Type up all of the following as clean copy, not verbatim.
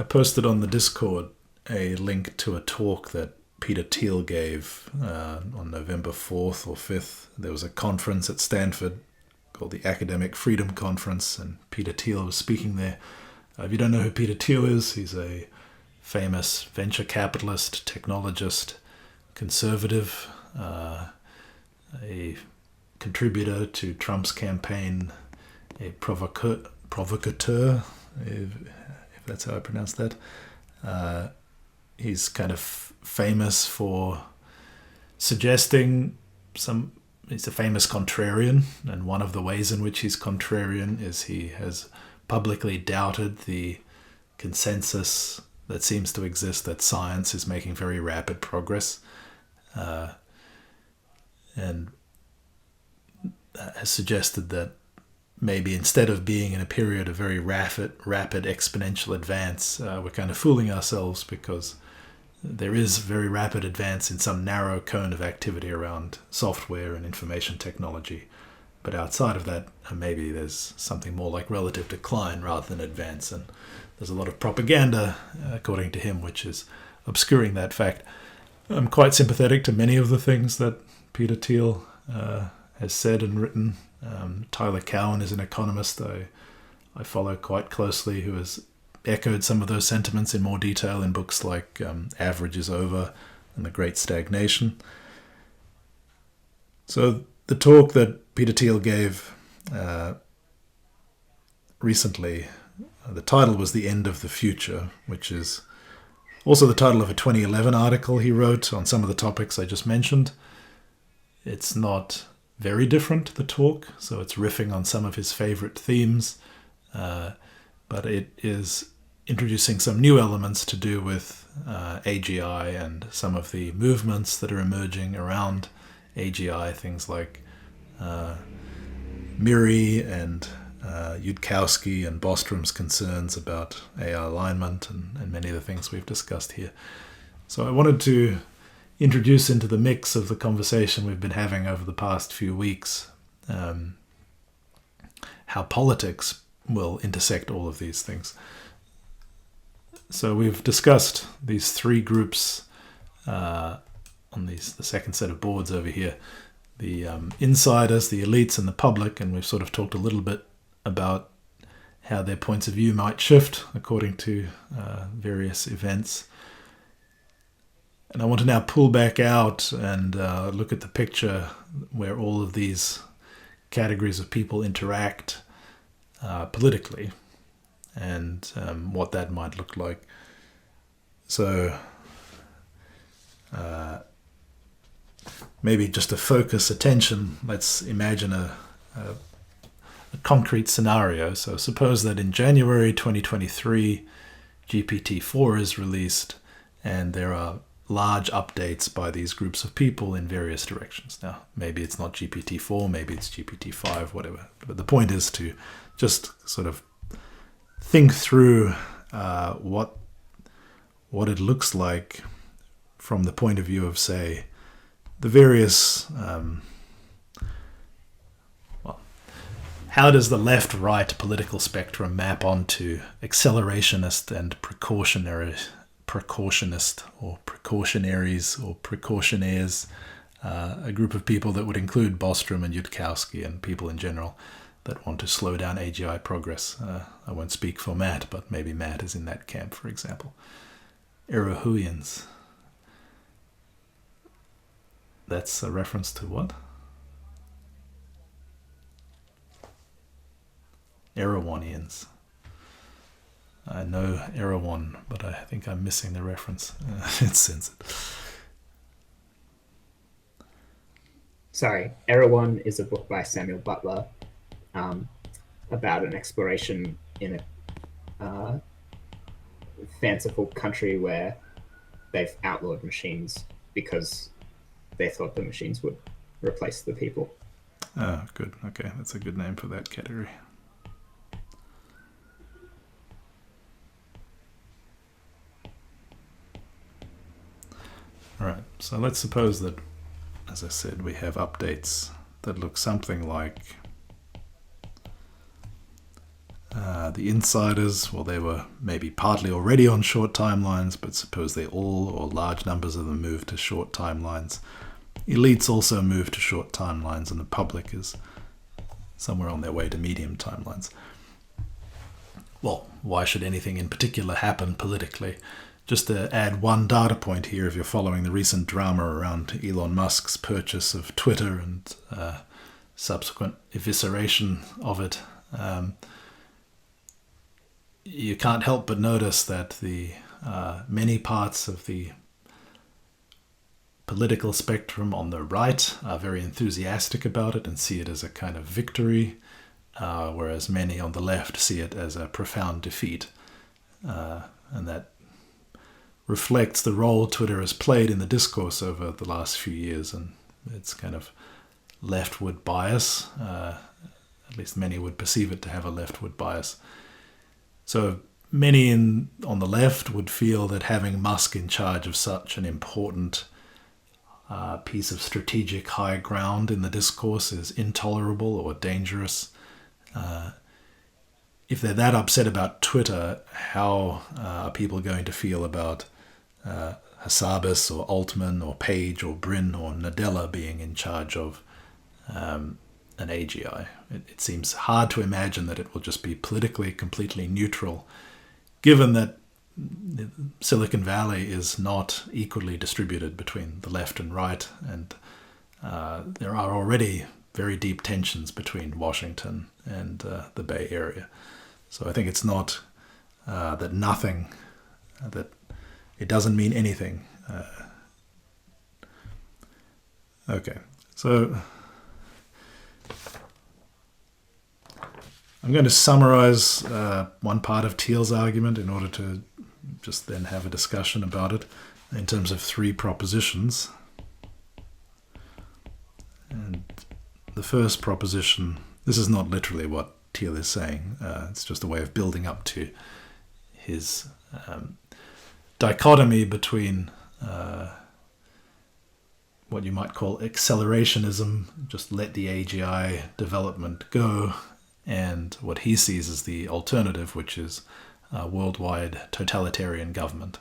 I posted on the Discord a link to a talk that Peter Thiel gave on November 4th or 5th. There was a conference at Stanford called the Academic Freedom Conference, and Peter Thiel was speaking there. If you don't know who Peter Thiel is, he's a famous venture capitalist, technologist, conservative, a contributor to Trump's campaign, a provocateur, if that's how I pronounce that. He's kind of famous for suggesting he's a famous contrarian, and one of the ways in which he's contrarian is he has publicly doubted the consensus that seems to exist that science is making very rapid progress, and has suggested that maybe instead of being in a period of very rapid exponential advance, we're kind of fooling ourselves because there is very rapid advance in some narrow cone of activity around software and information technology. But outside of that, maybe there's something more like relative decline rather than advance. And there's a lot of propaganda, according to him, which is obscuring that fact. I'm quite sympathetic to many of the things that Peter Thiel has said and written. Tyler Cowen is an economist I follow quite closely, who has echoed some of those sentiments in more detail in books like Average is Over and The Great Stagnation. So the talk that Peter Thiel gave recently, the title was The End of the Future, which is also the title of a 2011 article he wrote on some of the topics I just mentioned. It's not very different, the talk, so it's riffing on some of his favorite themes, but it is introducing some new elements to do with AGI and some of the movements that are emerging around AGI, things like Miri and Yudkowsky and Bostrom's concerns about AI alignment and many of the things we've discussed here. So I wanted to introduce into the mix of the conversation we've been having over the past few weeks how politics will intersect all of these things. So we've discussed these three groups on the second set of boards over here, the insiders, the elites, and the public, and we've sort of talked a little bit about how their points of view might shift according to various events. And I want to now pull back out and look at the picture where all of these categories of people interact politically, and what that might look like. So maybe just to focus attention, let's imagine a concrete scenario. So suppose that in January 2023, GPT-4 is released, and there are large updates by these groups of people in various directions. Now, maybe it's not GPT-4, maybe it's GPT-5, whatever. But the point is to just sort of think through what it looks like from the point of view of, say, the various... how does the left-right political spectrum map onto accelerationist and precautionist or precautionaries or precautionaires, a group of people that would include Bostrom and Yudkowsky and people in general that want to slow down AGI progress. I won't speak for Matt, but maybe Matt is in that camp, for example. Erahuians. That's a reference to what? Erewhonians. I know Erewhon, but I think I'm missing the reference. It's censored. Sorry, Erewhon is a book by Samuel Butler about an exploration in a fanciful country where they've outlawed machines because they thought the machines would replace the people. Oh, good. Okay, that's a good name for that category. All right, so let's suppose that, as I said, we have updates that look something like The insiders, well, they were maybe partly already on short timelines, but suppose they all or large numbers of them moved to short timelines. Elites also move to short timelines, and the public is somewhere on their way to medium timelines. Well, why should anything in particular happen politically? Just to add one data point here, if you're following the recent drama around Elon Musk's purchase of Twitter and subsequent evisceration of it, you can't help but notice that the many parts of the political spectrum on the right are very enthusiastic about it and see it as a kind of victory, whereas many on the left see it as a profound defeat. And that reflects the role Twitter has played in the discourse over the last few years and its kind of leftward bias. At least many would perceive it to have a leftward bias. So many on the left would feel that having Musk in charge of such an important piece of strategic high ground in the discourse is intolerable or dangerous. If they're that upset about Twitter, how are people going to feel about Hassabis or Altman or Page or Brin or Nadella being in charge of an AGI? It seems hard to imagine that it will just be politically completely neutral, given that Silicon Valley is not equally distributed between the left and right, and there are already very deep tensions between Washington and the Bay Area. So I think it's not that it doesn't mean anything. Okay, so I'm going to summarize one part of Thiel's argument in order to just then have a discussion about it in terms of 3 propositions. And the first proposition, this is not literally what Thiel is saying, it's just a way of building up to his dichotomy between what you might call accelerationism, just let the AGI development go, and what he sees as the alternative, which is worldwide totalitarian government.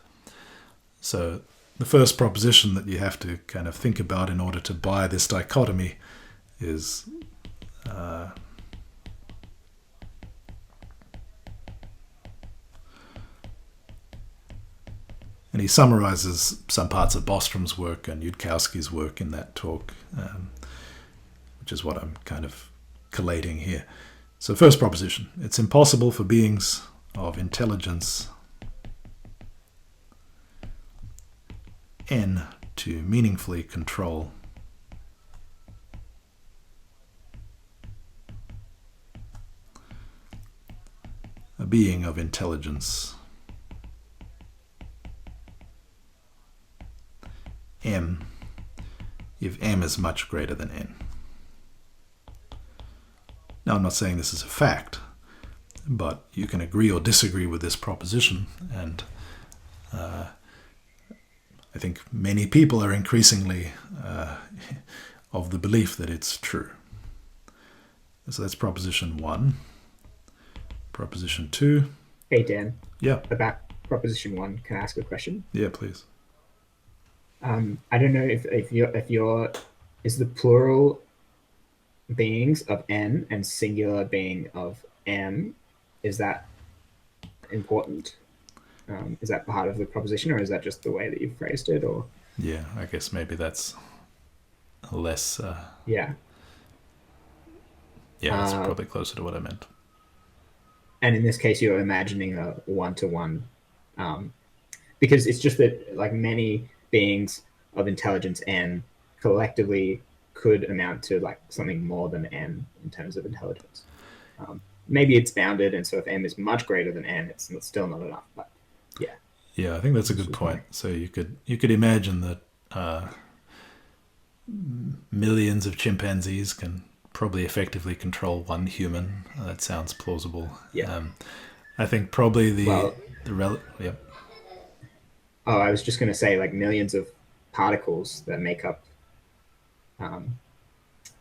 So the first proposition that you have to kind of think about in order to buy this dichotomy is and he summarizes some parts of Bostrom's work and Yudkowsky's work in that talk, which is what I'm kind of collating here. So first proposition, it's impossible for beings of intelligence N to meaningfully control a being of intelligence M if M is much greater than N. Now, I'm not saying this is a fact, but you can agree or disagree with this proposition, and I think many people are increasingly of the belief that it's true. So that's proposition 1. Proposition 2. Hey, Dan. Yeah. About proposition 1, can I ask a question? Yeah, please. I don't know if you're is the plural beings of N and singular being of M, is that important? Is that part of the proposition, or is that just the way that you've phrased it? Or yeah, I guess maybe that's less. Yeah, that's probably closer to what I meant. And in this case, you're imagining a one-to-one, because it's just that like many beings of intelligence N collectively could amount to like something more than N in terms of intelligence. Maybe it's bounded, and so if M is much greater than N, it's still not enough. But yeah. Yeah, I think that's a good point. So you could imagine that millions of chimpanzees can probably effectively control one human. That sounds plausible. Yeah. I think probably Yep. Oh, I was just going to say, like, millions of particles that make up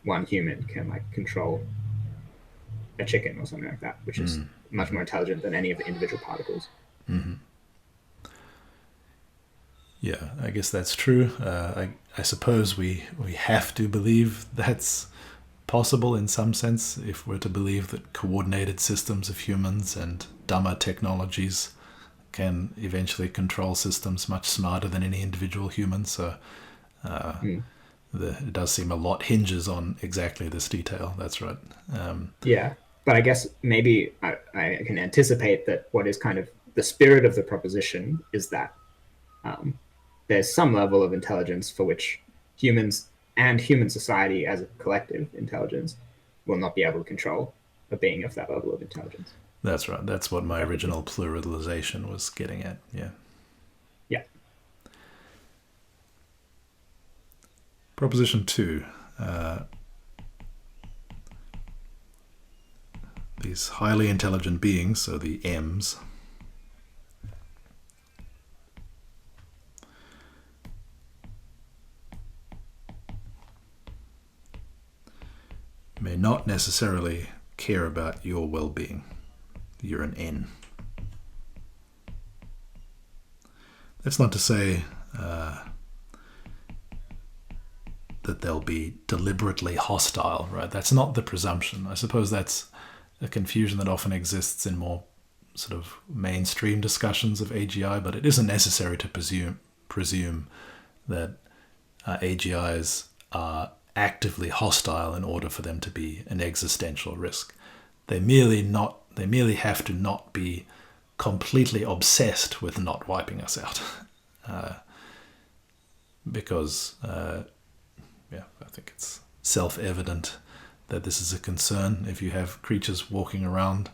one human can like control a chicken or something like that, which is much more intelligent than any of the individual particles. Yeah, I guess that's true. I suppose we have to believe that's possible in some sense if we're to believe that coordinated systems of humans and dumber technologies can eventually control systems much smarter than any individual human. So it does seem a lot hinges on exactly this detail. That's right. Yeah, but I guess maybe I can anticipate that what is kind of the spirit of the proposition is that there's some level of intelligence for which humans and human society as a collective intelligence will not be able to control a being of that level of intelligence. That's right. That's what my original pluralization was getting at. Yeah. Yeah. Proposition 2. These highly intelligent beings, so the M's, may not necessarily care about your well-being. You're an N. That's not to say that they'll be deliberately hostile, right? That's not the presumption. I suppose that's a confusion that often exists in more sort of mainstream discussions of AGI, but it isn't necessary to presume that AGIs are actively hostile in order for them to be an existential risk. They merely have to not be completely obsessed with not wiping us out, because I think it's self-evident that this is a concern. If you have creatures walking around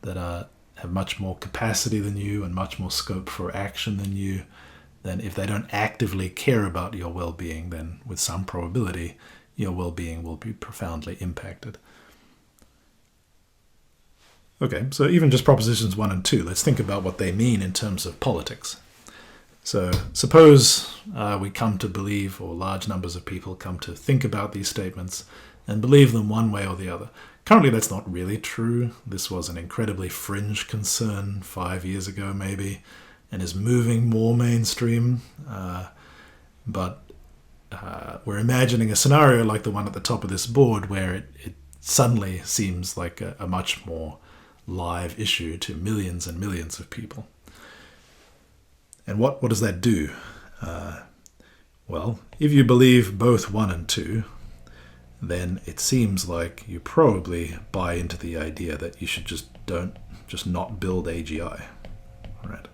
that have much more capacity than you and much more scope for action than you, then if they don't actively care about your well-being, then with some probability your well-being will be profoundly impacted. Okay, so even just propositions 1 and 2, let's think about what they mean in terms of politics. So suppose we come to believe, or large numbers of people come to think about these statements and believe them one way or the other. Currently that's not really true. This was an incredibly fringe concern 5 years ago maybe, and is moving more mainstream. But we're imagining a scenario like the one at the top of this board where it suddenly seems like a much more live issue to millions and millions of people. And what does that do? Well, if you believe both 1 and 2, then it seems like you probably buy into the idea that you should just not build AGI, right?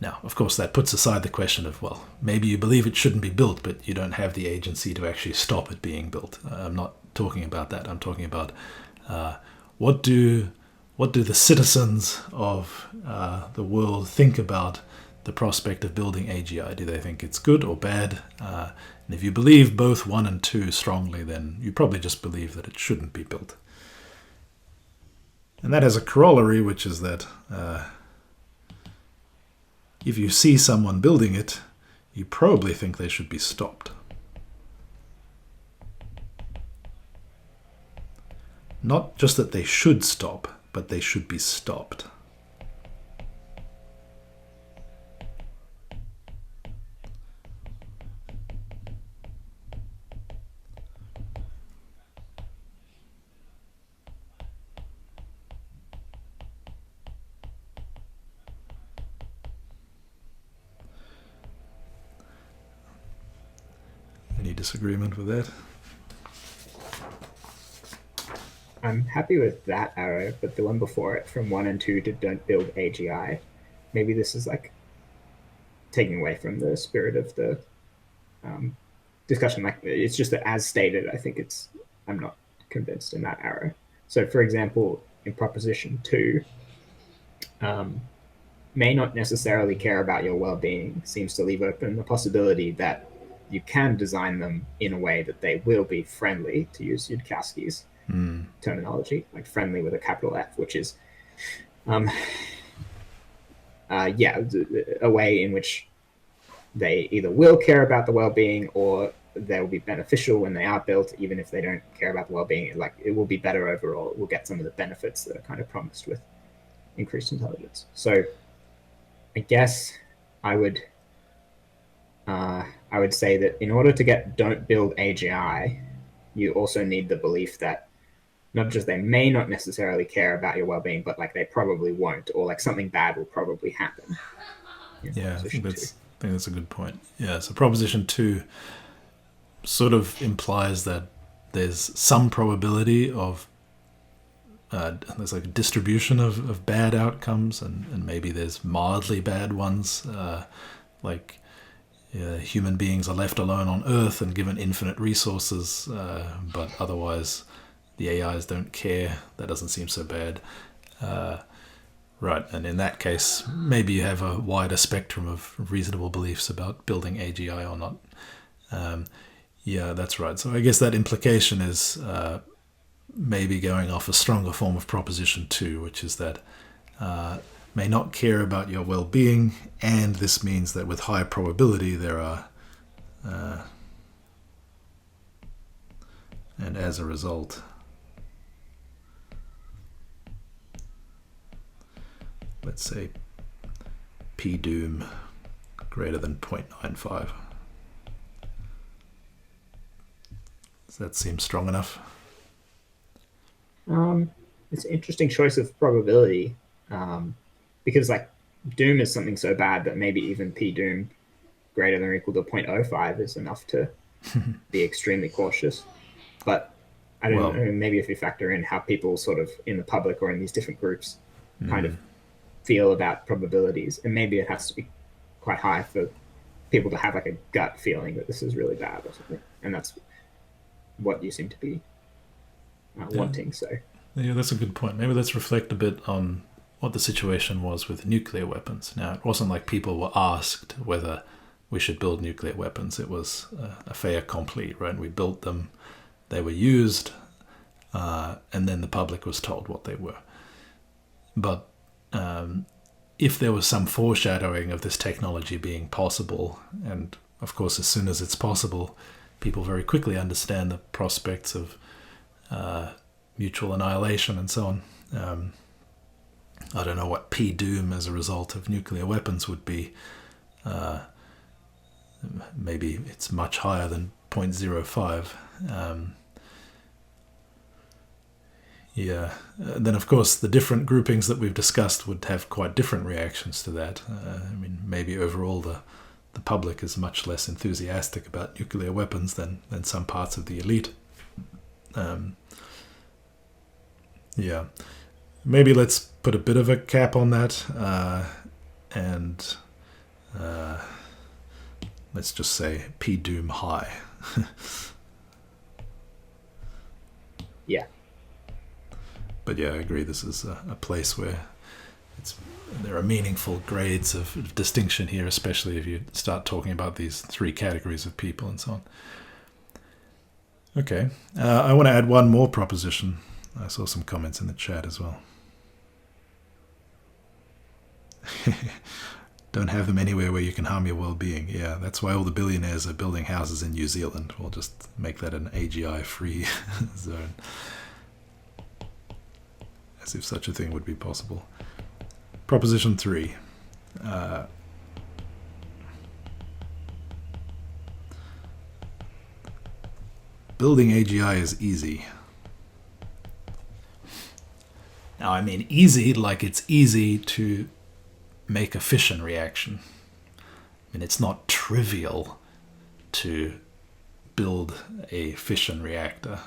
Now, of course, that puts aside the question of, well, maybe you believe it shouldn't be built, but you don't have the agency to actually stop it being built. I'm not talking about that. I'm talking about what do the citizens of the world think about the prospect of building AGI? Do they think it's good or bad? And if you believe both 1 and 2 strongly, then you probably just believe that it shouldn't be built. And that has a corollary, which is that if you see someone building it, you probably think they should be stopped. Not just that they should stop, but they should be stopped. Any disagreement with that? I'm happy with that arrow, but the one before it, from 1 and 2 to don't build AGI, maybe this is like taking away from the spirit of the discussion. Like, it's just that as stated, I think I'm not convinced in that arrow. So for example, in proposition 2, may not necessarily care about your well-being seems to leave open the possibility that you can design them in a way that they will be friendly, to use Yudkowsky's terminology, like friendly with a capital F, which is a way in which they either will care about the well-being or they will be beneficial when they are built, even if they don't care about the well-being. Like, it will be better overall. It will get some of the benefits that are kind of promised with increased intelligence. So I guess I would say that in order to get don't build AGI, you also need the belief that not just they may not necessarily care about your well-being, but like they probably won't, or like something bad will probably happen. Yeah, I think that's a good point. Yeah, so proposition 2 sort of implies that there's some probability of there's like a distribution of bad outcomes, and maybe there's mildly bad ones, like human beings are left alone on Earth and given infinite resources, but otherwise the AIs don't care. That doesn't seem so bad. Right, and in that case, maybe you have a wider spectrum of reasonable beliefs about building AGI or not. Yeah, that's right. So I guess that implication is maybe going off a stronger form of proposition 2, which is that may not care about your well-being, and this means that with high probability there are, and as a result, let's say P doom greater than 0.95. Does that seem strong enough? It's an interesting choice of probability, because like doom is something so bad that maybe even P doom greater than or equal to 0.05 is enough to be extremely cautious. But I don't know, maybe if you factor in how people sort of in the public or in these different groups kind of feel about probabilities, and maybe it has to be quite high for people to have like a gut feeling that this is really bad or something, and that's what you seem to be wanting. So yeah, that's a good point. Maybe let's reflect a bit on what the situation was with nuclear weapons. Now, it wasn't like people were asked whether we should build nuclear weapons. It was a fait accompli, right? We built them, they were used, and then the public was told what they were. But if there was some foreshadowing of this technology being possible, and of course as soon as it's possible, people very quickly understand the prospects of mutual annihilation and so on. I don't know what P doom as a result of nuclear weapons would be. Maybe it's much higher than 0.05. Yeah. Then, of course, the different groupings that we've discussed would have quite different reactions to that. I mean, maybe overall the public is much less enthusiastic about nuclear weapons than some parts of the elite. Yeah. Maybe let's put a bit of a cap on that, and let's just say P doom high. Yeah. But yeah, I agree. This is a place where there are meaningful grades of distinction here, especially if you start talking about these 3 categories of people and so on. Okay, I want to add one more proposition. I saw some comments in the chat as well. Don't have them anywhere where you can harm your well-being. Yeah, that's why all the billionaires are building houses in New Zealand. We'll just make that an AGI-free zone. As if such a thing would be possible. Proposition 3. Building AGI is easy. Now, I mean easy like it's easy to make a fission reaction. I mean, it's not trivial to build a fission reactor.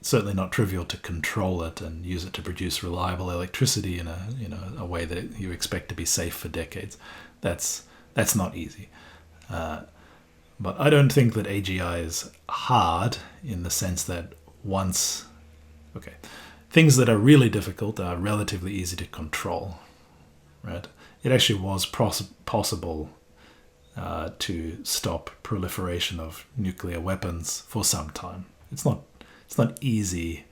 Certainly not trivial to control it and use it to produce reliable electricity in a way that you expect to be safe for decades. That's not easy. But I don't think that AGI is hard in the sense that things that are really difficult are relatively easy to control, right? It actually was possible to stop proliferation of nuclear weapons for some time. It's not easy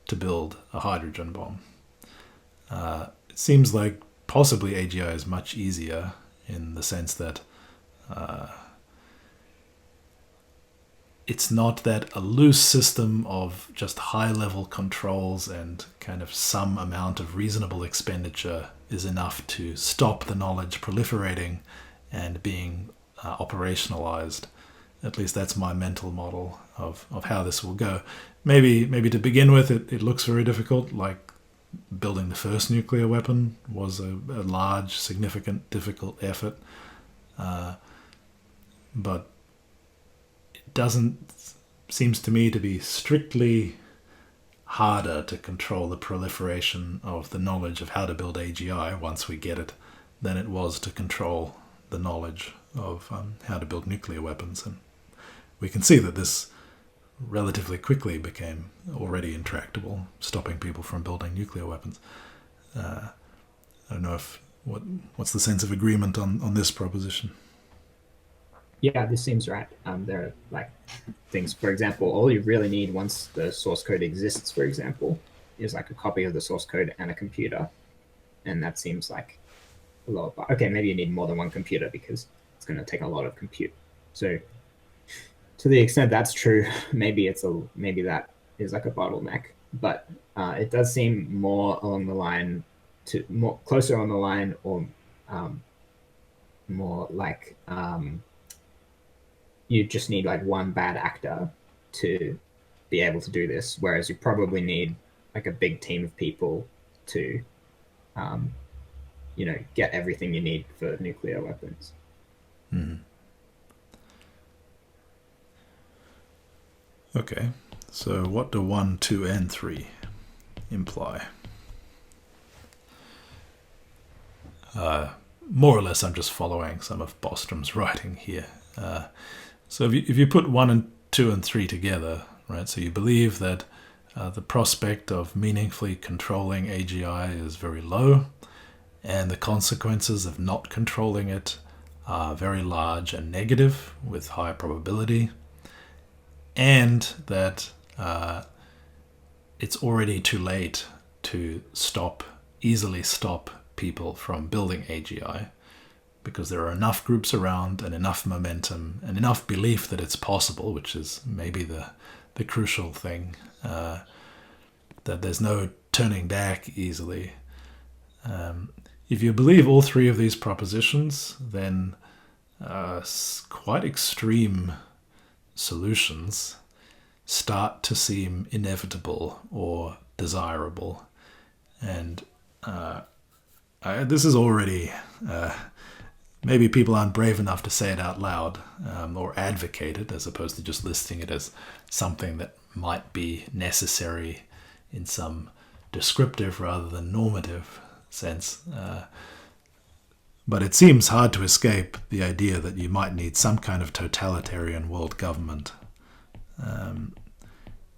to build a hydrogen bomb. It seems like possibly AGI is much easier in the sense that it's not that a loose system of just high-level controls and kind of some amount of reasonable expenditure is enough to stop the knowledge proliferating and being operationalized. At least that's my mental model of how this will go. Maybe to begin with, it looks very difficult, like building the first nuclear weapon was a large, significant, difficult effort. But it seems to me to be strictly harder to control the proliferation of the knowledge of how to build AGI once we get it than it was to control the knowledge of how to build nuclear weapons. And we can see that this relatively quickly became already intractable, stopping people from building nuclear weapons. I don't know what's the sense of agreement on this proposition? Yeah, this seems right. There are like things, for example, all you really need once the source code exists, for example, is like a copy of the source code and a computer. And that seems like a lot. Okay, maybe you need more than one computer because it's going to take a lot of compute. So to the extent that's true, maybe that is like a bottleneck. But it does seem more along the line more closer on the line, or more like you just need like one bad actor to be able to do this, whereas you probably need like a big team of people to get everything you need for nuclear weapons. Okay, so what do 1, 2, and 3 imply? More or less, I'm just following some of Bostrom's writing here. So if you put 1 and 2 and 3 together, right? So you believe that the prospect of meaningfully controlling AGI is very low, and the consequences of not controlling it are very large and negative with high probability, and that it's already too late to easily stop people from building AGI, because there are enough groups around and enough momentum and enough belief that it's possible, which is maybe the crucial thing, that there's no turning back easily. If you believe all three of these propositions, then quite extreme solutions start to seem inevitable or desirable. And this is already... maybe people aren't brave enough to say it out loud, or advocate it, as opposed to just listing it as something that might be necessary in some descriptive rather than normative sense. But it seems hard to escape the idea that you might need some kind of totalitarian world government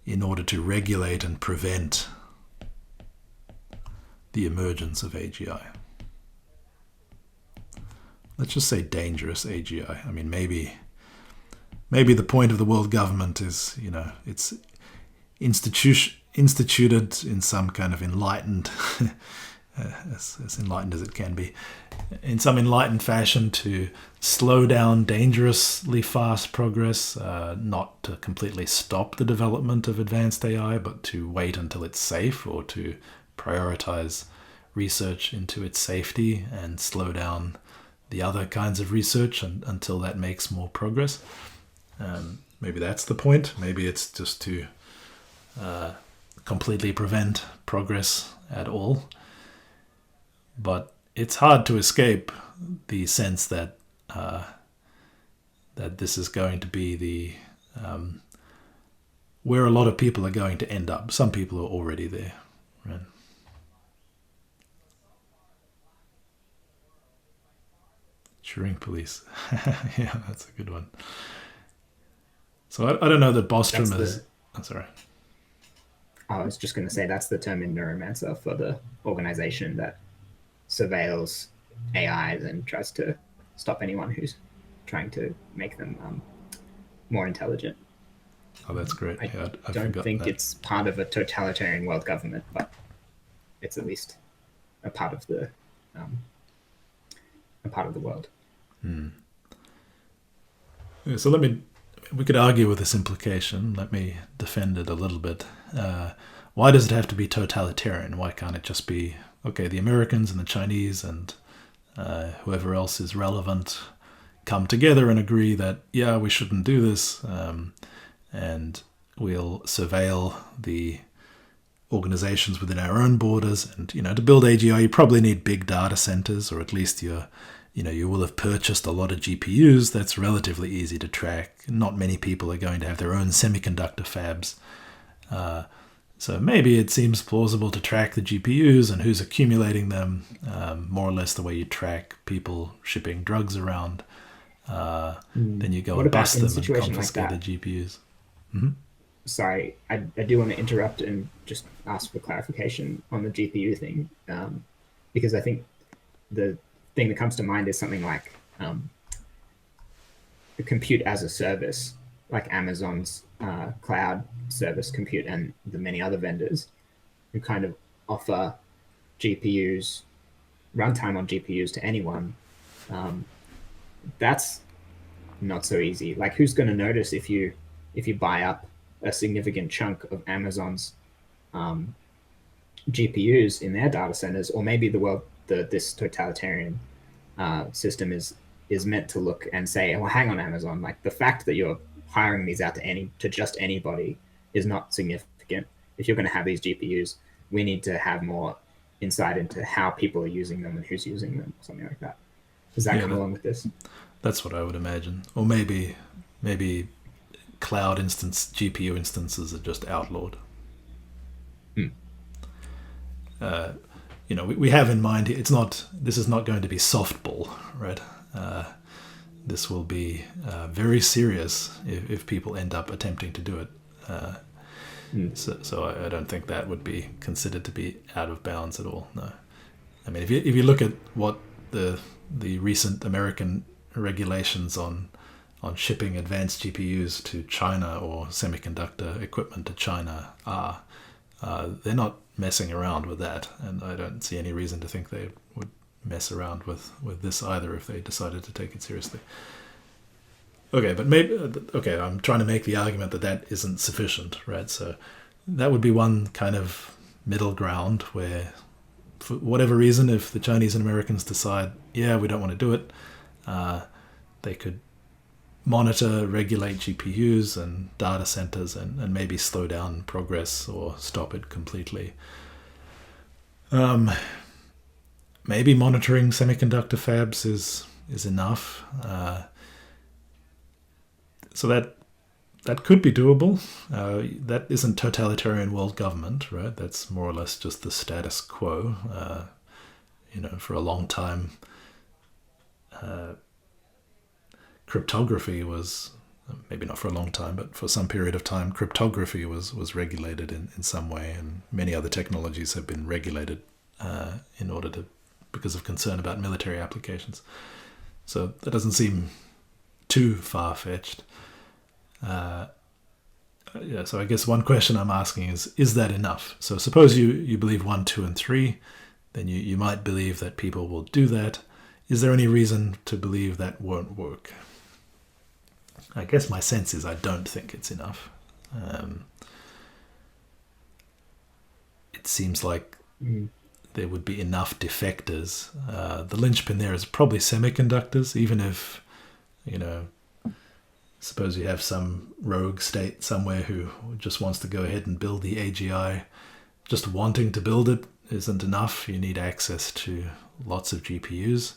in order to regulate and prevent the emergence of AGI. Let's just say dangerous AGI. I mean, maybe the point of the world government is, it's instituted in some kind of enlightened, as enlightened as it can be, in some enlightened fashion to slow down dangerously fast progress, not to completely stop the development of advanced AI, but to wait until it's safe, or to prioritize research into its safety and slow down the other kinds of research until that makes more progress. Maybe that's the point. Maybe it's just to completely prevent progress at all. But it's hard to escape the sense that that this is going to be the where a lot of people are going to end up. Some people are already there, right? Turing police. Yeah, that's a good one. So I don't know that Bostrom is... I'm sorry. I was just going to say that's the term in Neuromancer for the organization that surveils AIs and tries to stop anyone who's trying to make them more intelligent. Oh, that's great. I don't think it's part of a totalitarian world government, but it's at least a part of the world. Yeah, so let me we could argue with this implication. Let me defend it a little bit. Why does it have to be totalitarian? Why can't it just be, okay, the Americans and the Chinese and whoever else is relevant come together and agree that, yeah, we shouldn't do this, and we'll surveil the organizations within our own borders. And, to build AGI, you probably need big data centers, or at least you will have purchased a lot of GPUs. That's relatively easy to track. Not many people are going to have their own semiconductor fabs. So maybe it seems plausible to track the GPUs and who's accumulating them, more or less the way you track people shipping drugs around. Then you go and bust them and confiscate the GPUs. Mm-hmm. Sorry, I do want to interrupt and just ask for clarification on the GPU thing, because I think the thing that comes to mind is something like the compute as a service, like Amazon's cloud service compute and the many other vendors who kind of offer GPUs, runtime on GPUs to anyone. That's not so easy. Like, who's going to notice if you buy up a significant chunk of Amazon's GPUs in their data centers? Or maybe this totalitarian system is meant to look and say, well, hang on, Amazon, like the fact that you're hiring these out to just anybody is not significant. If you're going to have these GPUs, we need to have more insight into how people are using them and who's using them, something like that. Does that come along with this? That's what I would imagine. Or maybe cloud GPU instances are just outlawed. We have in mind, this is not going to be softball, right? This will be very serious if people end up attempting to do it. So I don't think that would be considered to be out of bounds at all. No, I mean, if you look at what the recent American regulations on shipping advanced GPUs to China or semiconductor equipment to China are, they're not messing around with that, and I don't see any reason to think they would mess around with this either if they decided to take it seriously. Okay, but I'm trying to make the argument that isn't sufficient, right? So that would be one kind of middle ground where, for whatever reason, if the Chinese and Americans decide, yeah, we don't want to do it, they could monitor, regulate GPUs and data centers and maybe slow down progress or stop it completely. Maybe monitoring semiconductor fabs is enough. So that could be doable. That isn't totalitarian world government, right? That's more or less just the status quo. For a long time, cryptography was, maybe not for a long time, but for some period of time, cryptography was regulated in some way, and many other technologies have been regulated because of concern about military applications. So that doesn't seem too far-fetched. So I guess one question I'm asking is that enough? So suppose you believe 1, 2, and 3, then you might believe that people will do that. Is there any reason to believe that won't work? I guess my sense is I don't think it's enough. It seems like there would be enough defectors. The linchpin there is probably semiconductors, even if, suppose you have some rogue state somewhere who just wants to go ahead and build the AGI. Just wanting to build it isn't enough. You need access to lots of GPUs.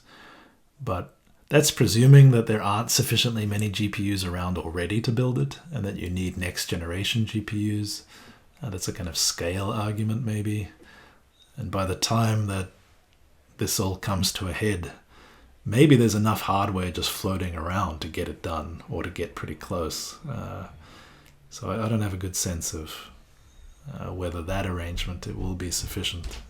But that's presuming that there aren't sufficiently many GPUs around already to build it, and that you need next generation GPUs. That's a kind of scale argument, maybe. And by the time that this all comes to a head, maybe there's enough hardware just floating around to get it done, or to get pretty close. So I don't have a good sense of whether that arrangement it will be sufficient.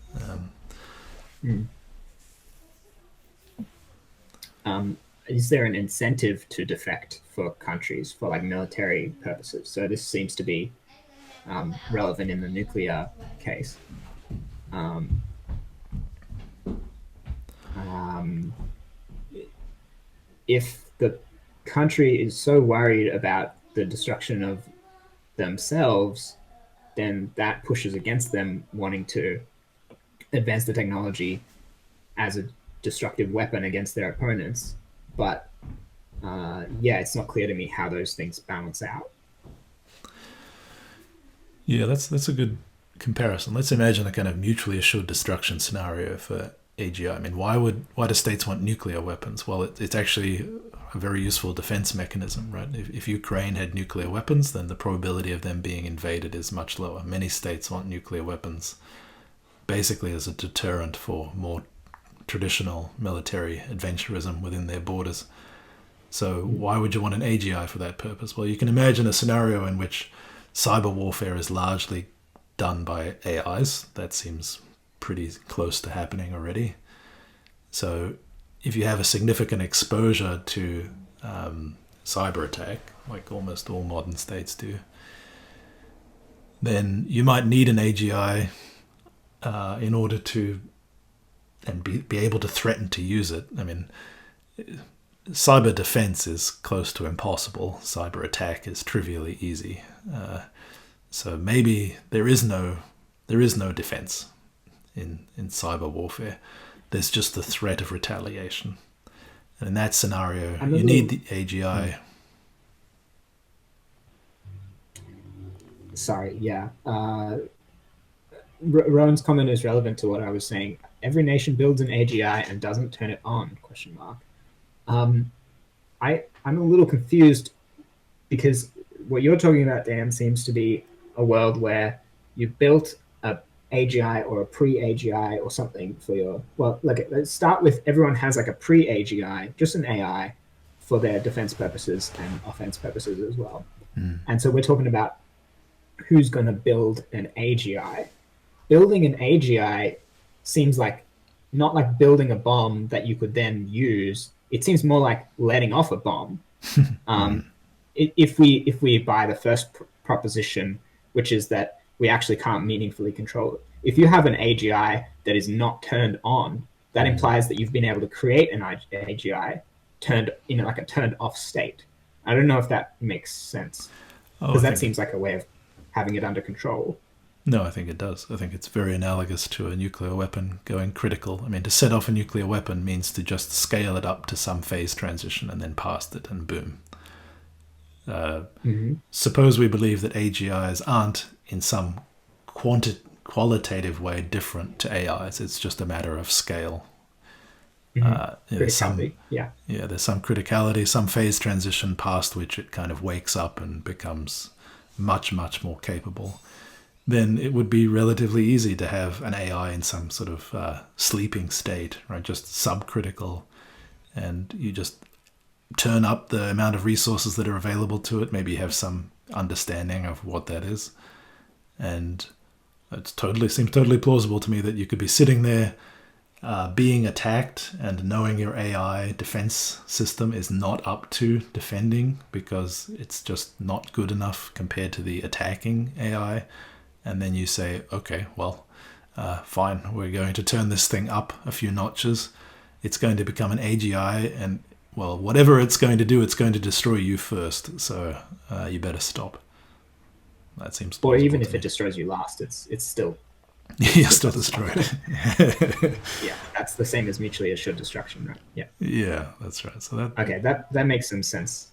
Is there an incentive to defect for countries for like military purposes? So this seems to be relevant in the nuclear case. If the country is so worried about the destruction of themselves, then that pushes against them wanting to advance the technology as a destructive weapon against their opponents. But yeah, it's not clear to me how those things balance out. Yeah, that's a good comparison. Let's imagine a kind of mutually assured destruction scenario for AGI. I mean, why do states want nuclear weapons? Well, it's actually a very useful defense mechanism, right? If Ukraine had nuclear weapons, then the probability of them being invaded is much lower. Many states want nuclear weapons basically as a deterrent for more traditional military adventurism within their borders. So why would you want an AGI for that purpose? Well, you can imagine a scenario in which cyber warfare is largely done by AIs. That seems pretty close to happening already. So if you have a significant exposure to cyber attack, like almost all modern states do, then you might need an AGI in order to and be able to threaten to use it. I mean, cyber defense is close to impossible. Cyber attack is trivially easy. So maybe there is no defense in cyber warfare. There's just the threat of retaliation. And in that scenario, you need the AGI. Sorry, yeah. Rowan's comment is relevant to what I was saying. Every nation builds an AGI and doesn't turn it on, ? I'm a little confused because what you're talking about, Dan, seems to be a world where you built a AGI or a pre-AGI or something for your, well, let's start with everyone has like a pre-AGI, just an AI for their defense purposes and offense purposes as well. And so we're talking about who's going to build an AGI. Building an AGI seems like not like building a bomb that you could then use. It seems more like letting off a bomb. If we buy the first proposition, which is that we actually can't meaningfully control it. If you have an AGI that is not turned on, that implies that you've been able to create an AGI turned in like a turned off state. I don't know if that makes sense, because that seems like a way of having it under control. No, I think it does. I think it's very analogous to a nuclear weapon going critical. I mean, to set off a nuclear weapon means to just scale it up to some phase transition and then past it, and boom. Suppose we believe that AGIs aren't in some qualitative way different to AIs. It's just a matter of scale. There's some criticality, some phase transition past which it kind of wakes up and becomes much, much more capable. Then it would be relatively easy to have an AI in some sort of sleeping state, right? Just subcritical, and you just turn up the amount of resources that are available to it. Maybe you have some understanding of what that is, and it seems totally plausible to me that you could be sitting there being attacked and knowing your AI defense system is not up to defending because it's just not good enough compared to the attacking AI. And then you say, okay, well, fine, we're going to turn this thing up a few notches. It's going to become an AGI, and, well, whatever it's going to do, it's going to destroy you first. So you better stop. That seems plausible. Or even if it destroys you last, it's still... You're still destroyed. Yeah, that's the same as mutually assured destruction, right? Yeah. Yeah, that's right. So that makes some sense.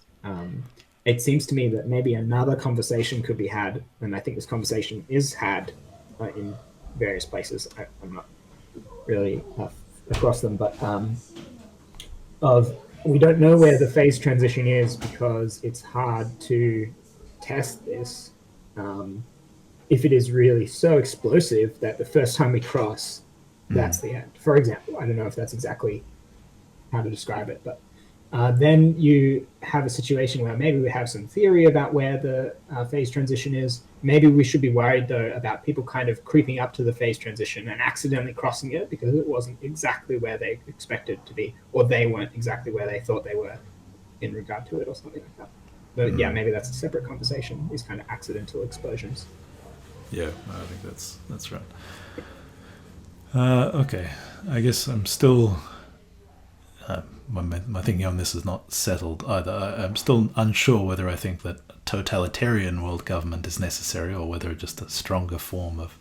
It seems to me that maybe another conversation could be had, and I think this conversation is had in various places. I'm not really across them, but we don't know where the phase transition is because it's hard to test this. If it is really so explosive that the first time we cross, that's the end. For example, I don't know if that's exactly how to describe it, but then you have a situation where maybe we have some theory about where the phase transition is. Maybe we should be worried, though, about people kind of creeping up to the phase transition and accidentally crossing it because it wasn't exactly where they expected to be, or they weren't exactly where they thought they were in regard to it, or something like that. But yeah, maybe that's a separate conversation, these kind of accidental explosions. Yeah, I think that's right. Okay, I guess I'm still my thinking on this is not settled either. I'm still unsure whether I think that a totalitarian world government is necessary or whether just a stronger form of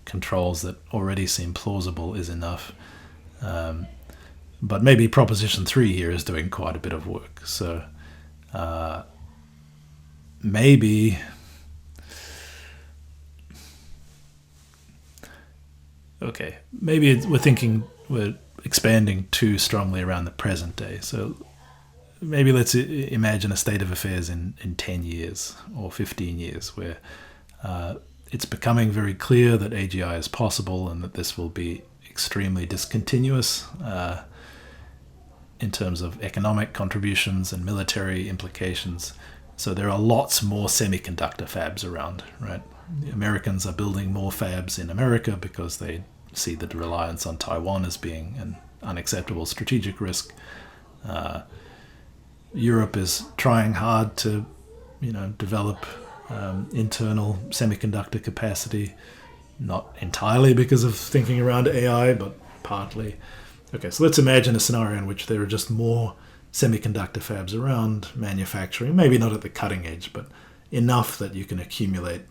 controls that already seem plausible is enough. But maybe Proposition 3 here is doing quite a bit of work. So maybe... Okay, maybe we're expanding too strongly around the present day. So maybe let's imagine a state of affairs in 10 years or 15 years where it's becoming very clear that AGI is possible and that this will be extremely discontinuous in terms of economic contributions and military implications. So there are lots more semiconductor fabs around, right? The Americans are building more fabs in America because they see the reliance on Taiwan as being an unacceptable strategic risk. Europe is trying hard to, develop internal semiconductor capacity, not entirely because of thinking around AI, but partly. Okay, so let's imagine a scenario in which there are just more semiconductor fabs around manufacturing, maybe not at the cutting edge, but enough that you can accumulate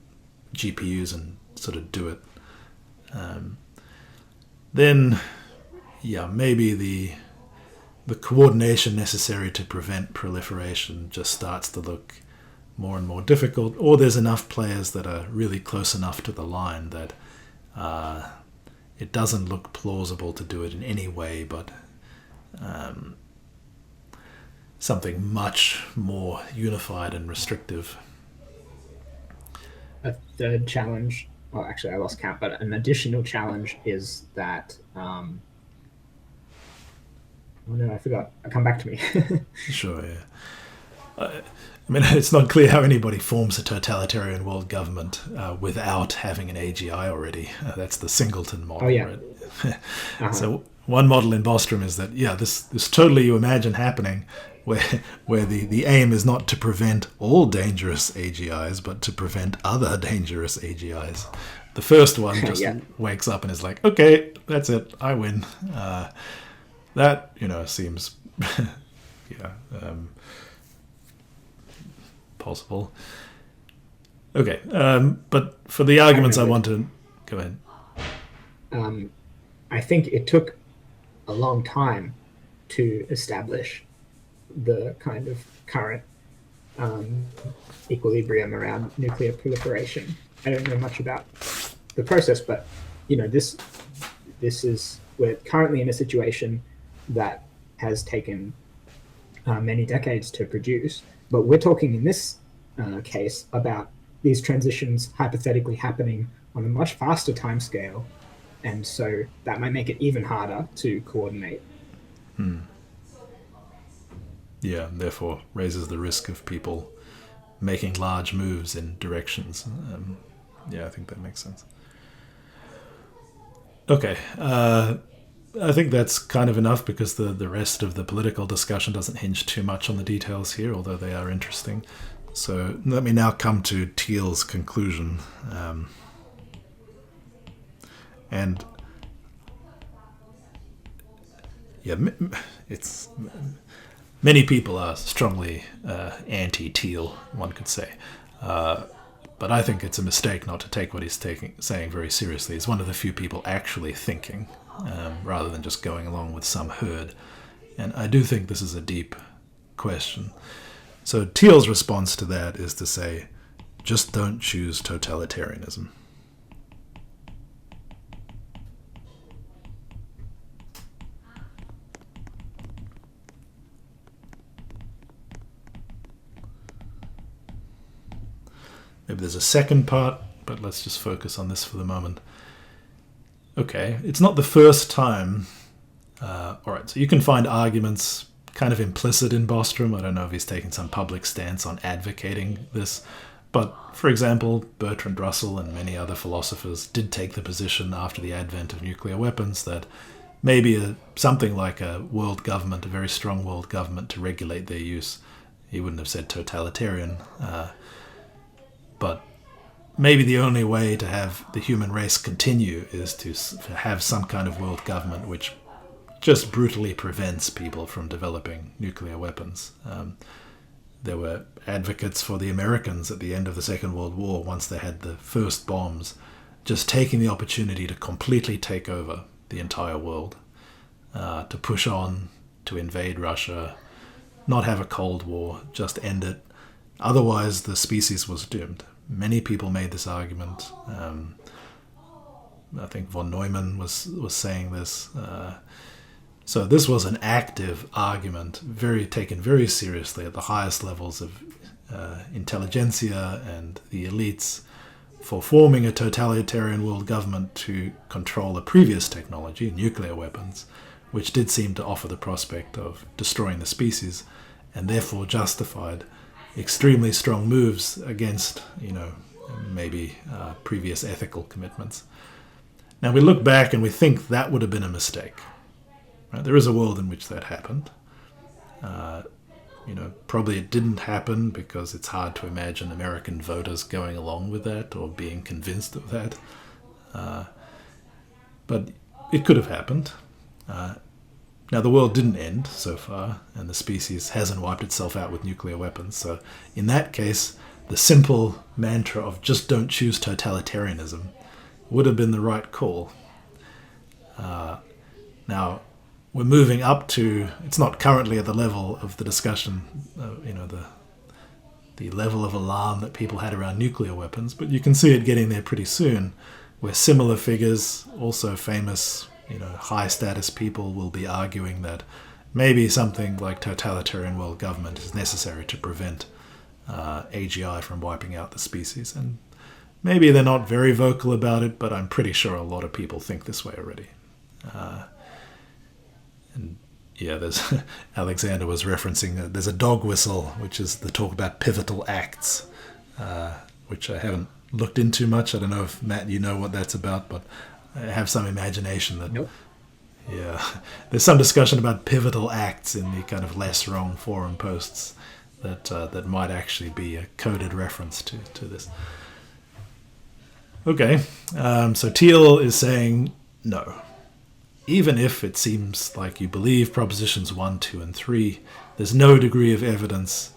GPUs and sort of do it. Then, maybe the coordination necessary to prevent proliferation just starts to look more and more difficult, or there's enough players that are really close enough to the line that it doesn't look plausible to do it in any way but something much more unified and restrictive. A third challenge, well, actually I lost count, but an additional challenge is that, oh no, I forgot. Come back to me. Sure, yeah. I mean, it's not clear how anybody forms a totalitarian world government without having an AGI already. That's the singleton model, right? Uh-huh. So one model in Bostrom is that, this totally you imagine happening where the aim is not to prevent all dangerous AGIs, but to prevent other dangerous AGIs. The first one just wakes up and is like, okay, that's it, I win. That, seems possible. Okay, but for the arguments I want to... Go ahead. I think it took a long time to establish the kind of current equilibrium around nuclear proliferation. I don't know much about the process, but this is, we're currently in a situation that has taken many decades to produce, but we're talking in this case about these transitions hypothetically happening on a much faster timescale, and so that might make it even harder to coordinate. Yeah, therefore raises the risk of people making large moves in directions. I think that makes sense. Okay, I think that's kind of enough because the rest of the political discussion doesn't hinge too much on the details here, although they are interesting. So let me now come to Thiel's conclusion. It's many people are strongly anti-Thiel, one could say. But I think it's a mistake not to take what he's saying very seriously. He's one of the few people actually thinking, rather than just going along with some herd. And I do think this is a deep question. So Thiel's response to that is to say, just don't choose totalitarianism. Maybe there's a second part, but let's just focus on this for the moment. Okay, it's not the first time. All right, so you can find arguments kind of implicit in Bostrom. I don't know if he's taking some public stance on advocating this. But, for example, Bertrand Russell and many other philosophers did take the position after the advent of nuclear weapons that maybe something like a world government, a very strong world government to regulate their use. He wouldn't have said totalitarian. But maybe the only way to have the human race continue is to have some kind of world government which just brutally prevents people from developing nuclear weapons. There were advocates for the Americans at the end of the Second World War, once they had the first bombs, just taking the opportunity to completely take over the entire world, to push on, to invade Russia, not have a Cold War, just end it. Otherwise, the species was doomed. Many people made this argument. I think von Neumann was saying this. So this was an active argument, taken very seriously at the highest levels of intelligentsia and the elites, for forming a totalitarian world government to control a previous technology, nuclear weapons, which did seem to offer the prospect of destroying the species, and therefore justified extremely strong moves against, maybe previous ethical commitments. Now we look back and we think that would have been a mistake. Right? There is a world in which that happened. Probably it didn't happen because it's hard to imagine American voters going along with that or being convinced of that. But it could have happened. Now, the world didn't end so far, and the species hasn't wiped itself out with nuclear weapons. So in that case, the simple mantra of just don't choose totalitarianism would have been the right call. Now, we're moving up to, it's not currently at the level of the discussion, the level of alarm that people had around nuclear weapons, but you can see it getting there pretty soon, where similar figures, also famous, high status people, will be arguing that maybe something like totalitarian world government is necessary to prevent AGI from wiping out the species. And maybe they're not very vocal about it, but I'm pretty sure a lot of people think this way already. There's Alexander was referencing that there's a dog whistle, which is the talk about pivotal acts, which I haven't looked into much. I don't know if, Matt, you know what that's about, but I have some imagination that... Nope. Yeah, there's some discussion about pivotal acts in the kind of less wrong forum posts that might actually be a coded reference to this. Okay, so Thiel is saying no. Even if it seems like you believe propositions 1, 2, and 3, there's no degree of evidence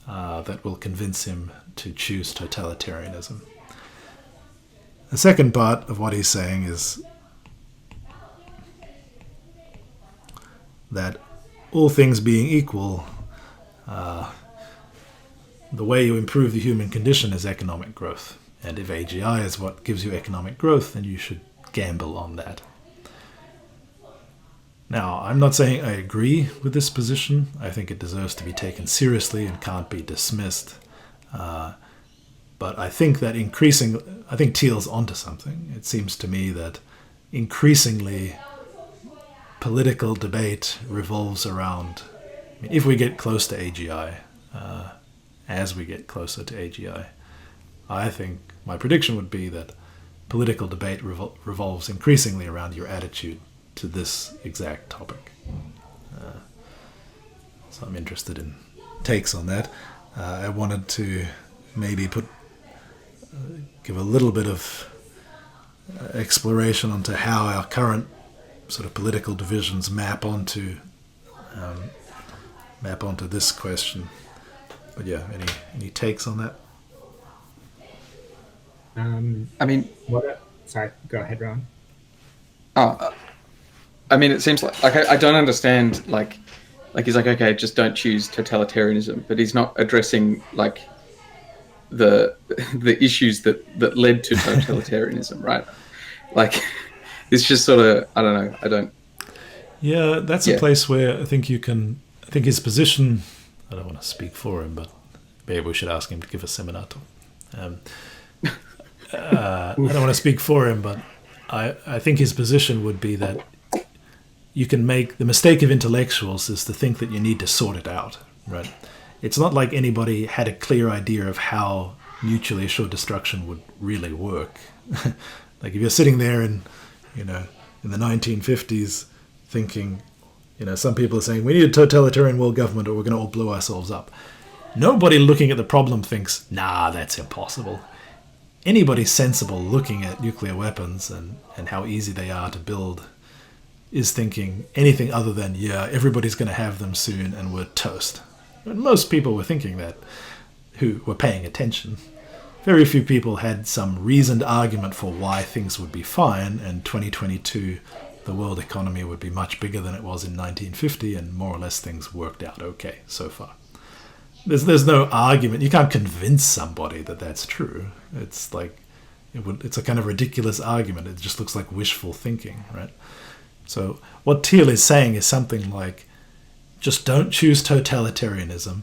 that will convince him to choose totalitarianism. The second part of what he's saying is that all things being equal, the way you improve the human condition is economic growth. And if AGI is what gives you economic growth, then you should gamble on that. Now, I'm not saying I agree with this position. I think it deserves to be taken seriously and can't be dismissed. But I think that I think Thiel's onto something. It seems to me that increasingly political debate revolves around, if we get close to AGI, as we get closer to AGI, I think my prediction would be that political debate revolves increasingly around your attitude to this exact topic. So I'm interested in takes on that. I wanted to maybe give a little bit of exploration onto how our current sort of political divisions map onto this question. But yeah, any takes on that? Sorry, go ahead, Rowan. It seems like I don't understand, like he's like, okay, just don't choose totalitarianism, but he's not addressing like the issues that led to totalitarianism, right? Like, it's just sort of, I don't know, Yeah, that's a place where I think his position, I don't want to speak for him, but maybe we should ask him to give a seminar talk. I don't want to speak for him, but I think his position would be that you can make the mistake of intellectuals is to think that you need to sort it out, right? It's not like anybody had a clear idea of how mutually assured destruction would really work. Like if you're sitting there in the 1950s thinking, some people are saying we need a totalitarian world government or we're going to all blow ourselves up. Nobody looking at the problem thinks, nah, that's impossible. Anybody sensible looking at nuclear weapons and how easy they are to build is thinking anything other than, yeah, everybody's going to have them soon and we're toast. And most people were thinking that, who were paying attention. Very few people had some reasoned argument for why things would be fine, and 2022 the world economy would be much bigger than it was in 1950, and more or less things worked out okay so far. There's no argument. You can't convince somebody that that's true. It's like it's a kind of ridiculous argument. It just looks like wishful thinking, right? So what Thiel is saying is something like, just don't choose totalitarianism,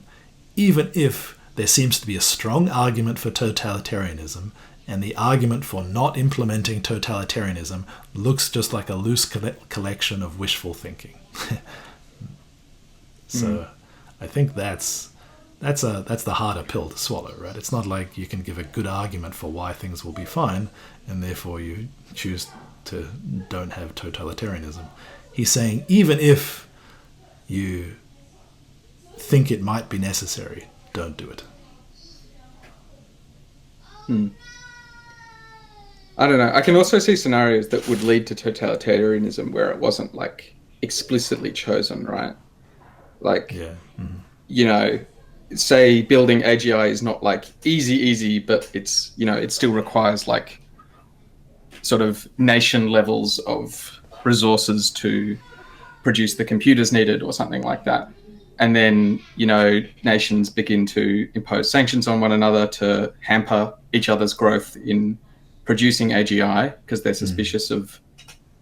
even if there seems to be a strong argument for totalitarianism, and the argument for not implementing totalitarianism looks just like a loose collection of wishful thinking. So I think that's the harder pill to swallow, right? It's not like you can give a good argument for why things will be fine, and therefore you choose to don't have totalitarianism. He's saying even if you think it might be necessary, don't do it. I don't know. I can also see scenarios that would lead to totalitarianism where it wasn't like explicitly chosen, right? Like, you know, say building AGI is not like easy, but it's, you know, it still requires like sort of nation levels of resources to produce the computers needed or something like that. And then, you know, nations begin to impose sanctions on one another to hamper each other's growth in producing AGI because they're suspicious of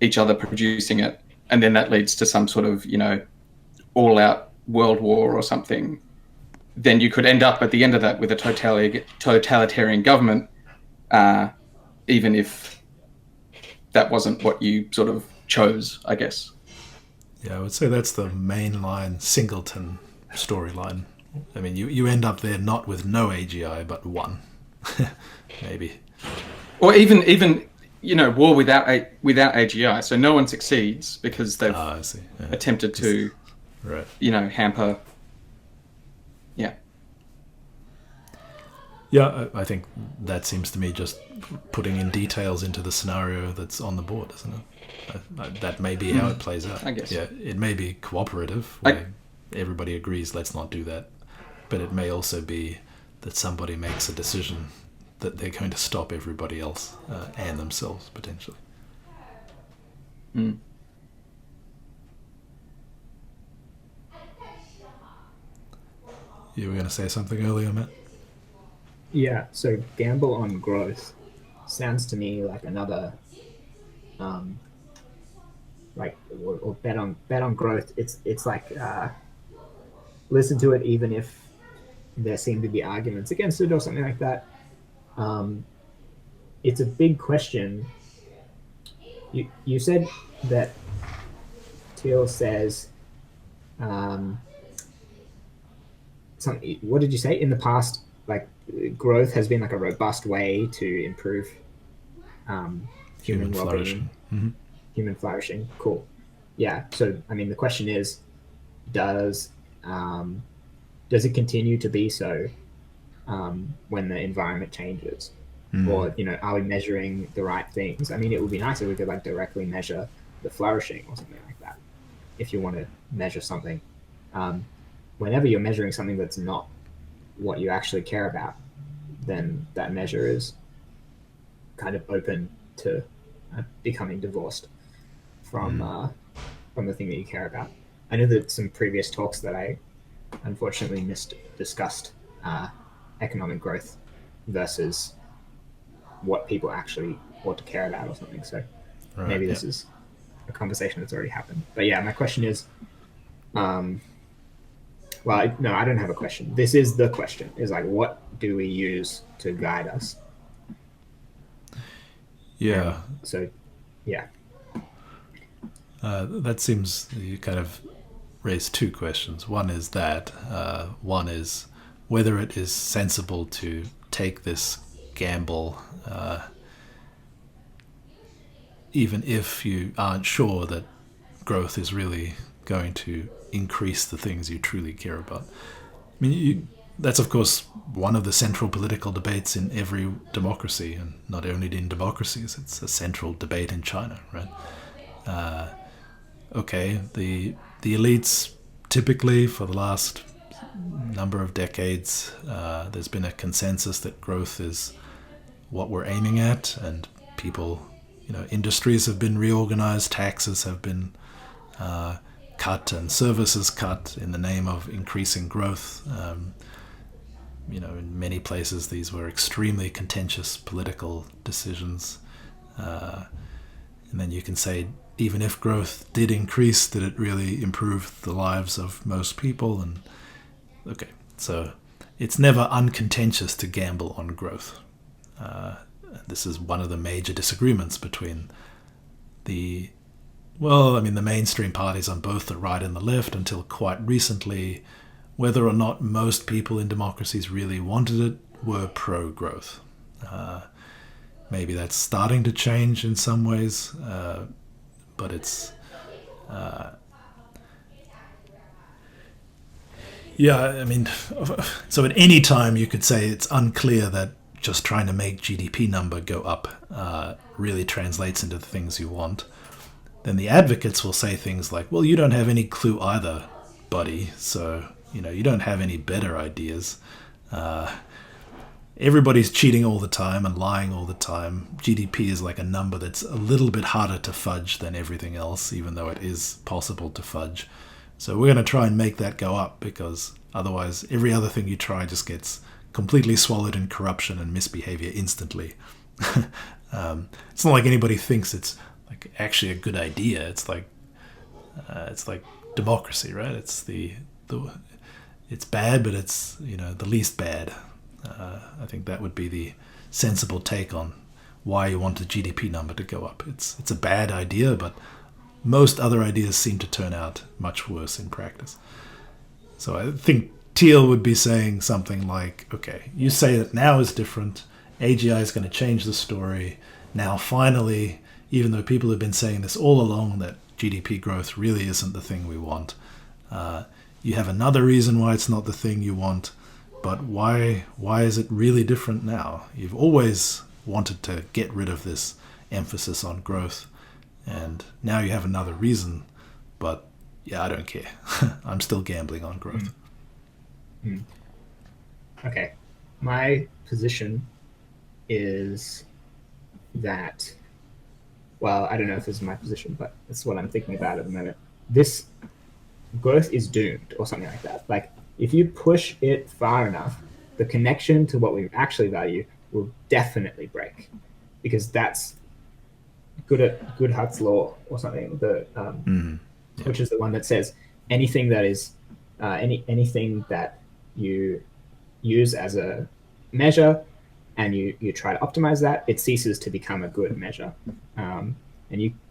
each other producing it. And then that leads to some sort of, you know, all-out world war or something. Then you could end up at the end of that with a totalitarian government, even if that wasn't what you sort of chose, I guess. Yeah, I would say that's the mainline singleton storyline. I mean, you end up there not with no AGI, but one, maybe. Or even you know, war without AGI, so no one succeeds because they've attempted to, you know, hamper. Yeah. Yeah, I think that seems to me just putting in details into the scenario that's on the board, isn't it? That may be how it plays out. I guess. Yeah, it may be cooperative, where everybody agrees, let's not do that. But it may also be that somebody makes a decision that they're going to stop everybody else and themselves, potentially. Mm. You were going to say something earlier, Matt? Yeah, so gamble on growth sounds to me like another, or bet on growth. It's like listen to it even if there seem to be arguments against it or something like that. It's a big question. You said that Thiel says something. What did you say? In the past, like growth has been like a robust way to improve human well-being, human flourishing. Cool. Yeah. So I mean, the question is, does it continue to be so when the environment changes? Or, you know, are we measuring the right things? I mean, it would be nice if we could like directly measure the flourishing or something like that. If you want to measure something, whenever you're measuring something that's not what you actually care about, then that measure is kind of open to becoming divorced from the thing that you care about. I know that some previous talks that I unfortunately discussed economic growth versus what people actually ought to care about or something. So maybe this is a conversation that's already happened. But yeah, my question is, no, I don't have a question. This is the question, is like, what do we use to guide us? Yeah. So, yeah. That seems, you kind of raised two questions. One is that. One is whether it is sensible to take this gamble, even if you aren't sure that growth is really going to increase the things you truly care about. I mean, that's of course one of the central political debates in every democracy, and not only in democracies, it's a central debate in China, right? okay, the elites typically for the last number of decades, there's been a consensus that growth is what we're aiming at, and people, industries have been reorganized, taxes have been cut, and services cut in the name of increasing growth. In many places these were extremely contentious political decisions. And then you can say, even if growth did increase, did it really improve the lives of most people? And okay, so it's never uncontentious to gamble on growth. This is one of the major disagreements between the mainstream parties on both the right and the left until quite recently. Whether or not most people in democracies really wanted it were pro-growth. Maybe that's starting to change in some ways, but it's... so at any time you could say it's unclear that just trying to make GDP number go up really translates into the things you want. Then the advocates will say things like, well, you don't have any clue either, buddy, so... you don't have any better ideas. Everybody's cheating all the time and lying all the time. GDP is like a number that's a little bit harder to fudge than everything else, even though it is possible to fudge. So we're going to try and make that go up, because otherwise every other thing you try just gets completely swallowed in corruption and misbehavior instantly. It's not like anybody thinks it's like actually a good idea. It's like democracy, right? It's bad, but it's the least bad. I think that would be the sensible take on why you want the GDP number to go up. It's a bad idea, but most other ideas seem to turn out much worse in practice. So I think Thiel would be saying something like, okay, you say that now is different, AGI is going to change the story. Now finally, even though people have been saying this all along, that GDP growth really isn't the thing we want, you have another reason why it's not the thing you want, but why is it really different now? You've always wanted to get rid of this emphasis on growth, and now you have another reason, but yeah, I don't care. I'm still gambling on growth. Okay. My position is that, well, I don't know if this is my position, but it's what I'm thinking about at the moment. This growth is doomed, or something like that. Like, if you push it far enough, the connection to what we actually value will definitely break, because that's Goodhart's law or something, which is the one that says anything that is anything that you use as a measure and you try to optimize that, it ceases to become a good measure.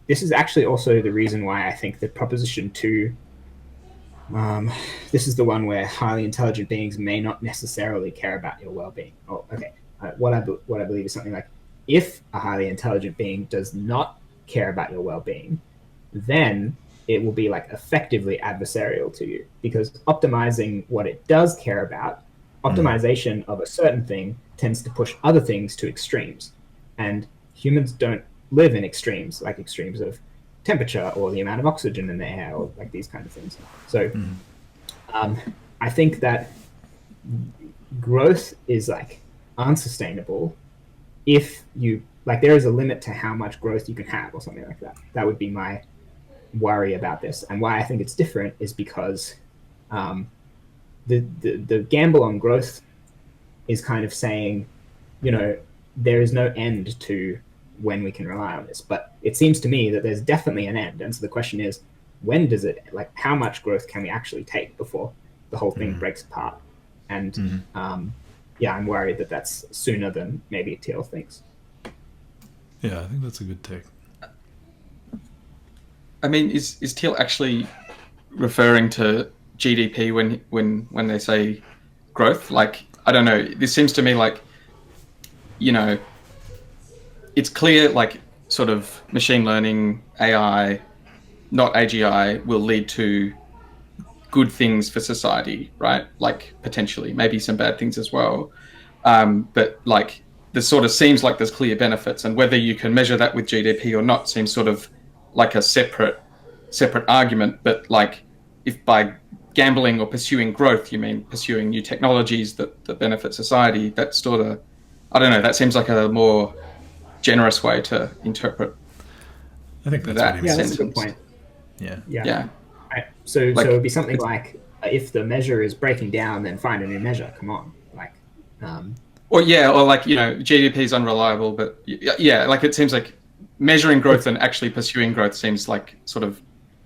This is actually also the reason why I think that Proposition 2, this is the one where highly intelligent beings may not necessarily care about your well-being. What I believe is something like, if a highly intelligent being does not care about your well-being, then it will be like effectively adversarial to you, because optimizing what it does care about, optimization of a certain thing tends to push other things to extremes, and humans don't live in extremes, like extremes of temperature or the amount of oxygen in the air, or like these kind of things. So I think that growth is like unsustainable if you like, there is a limit to how much growth you can have, or something like that. That would be my worry about this. And why I think it's different is because the gamble on growth is kind of saying, there is no end to when we can rely on this. But it seems to me that there's definitely an end. And so the question is, when does it, like, how much growth can we actually take before the whole thing breaks apart? And I'm worried that that's sooner than maybe Thiel thinks. Yeah, I think that's a good take. I mean, is Thiel actually referring to GDP when they say growth? Like, I don't know. This seems to me like, it's clear, like, sort of machine learning, AI, not AGI, will lead to good things for society, right? Like, potentially, maybe some bad things as well. But like, this sort of seems like there's clear benefits, and whether you can measure that with GDP or not seems sort of like a separate separate argument. But like, if by gambling or pursuing growth you mean pursuing new technologies that benefit society, that sort of, I don't know, that seems like a more generous way to interpret. I think that's that what he Yeah, means. that's a good point. Yeah. Yeah. So Like, it would be something like, if the measure is breaking down, then find a new measure. Come on, like. Or like, you know, GDP is unreliable, but yeah, like it seems like measuring growth and actually pursuing growth seems like sort of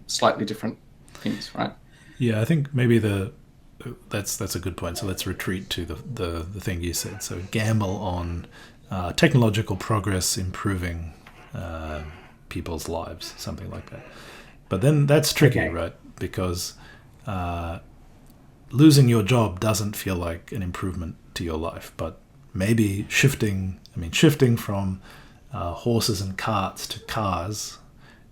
slightly different things, right? Yeah, I think maybe that's a good point. So let's retreat to the thing you said. So gamble on technological progress improving people's lives, something like that. But then that's tricky, Okay. right? Because losing your job doesn't feel like an improvement to your life, but maybe shifting from horses and carts to cars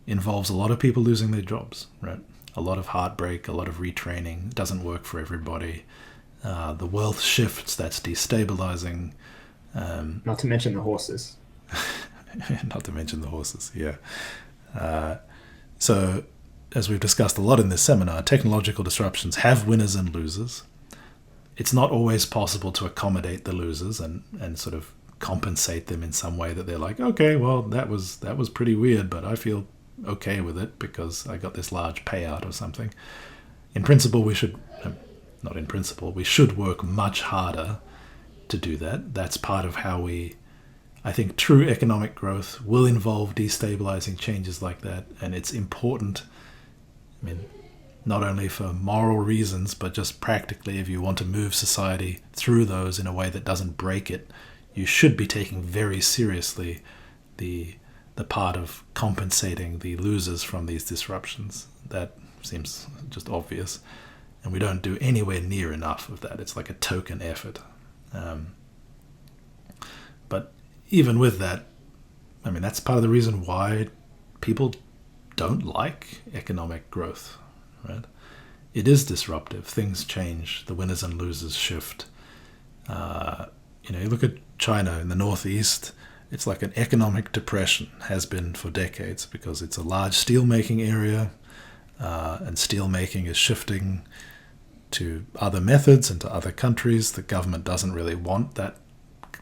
involves a lot of people losing their jobs, right? A lot of heartbreak, a lot of retraining. It doesn't work for everybody. The wealth shifts, that's destabilizing. Not to mention the horses. Not to mention the horses, yeah. So, as we've discussed a lot in this seminar, technological disruptions have winners and losers. It's not always possible to accommodate the losers and sort of compensate them in some way that they're like, okay, well, that was pretty weird, but I feel okay with it because I got this large payout or something. In principle, we should work much harder to do that. That's part of how I think true economic growth will involve destabilizing changes like that, and it's important, not only for moral reasons, but just practically, if you want to move society through those in a way that doesn't break it, you should be taking very seriously the part of compensating the losers from these disruptions. That seems just obvious, and we don't do anywhere near enough of that. It's like a token effort. But even with that, that's part of the reason why people don't like economic growth, right? It is disruptive. Things change. The winners and losers shift. You look at China in the northeast, it's like an economic depression, has been for decades, because it's a large steel-making area, and steel-making is shifting to other methods and to other countries. The government doesn't really want that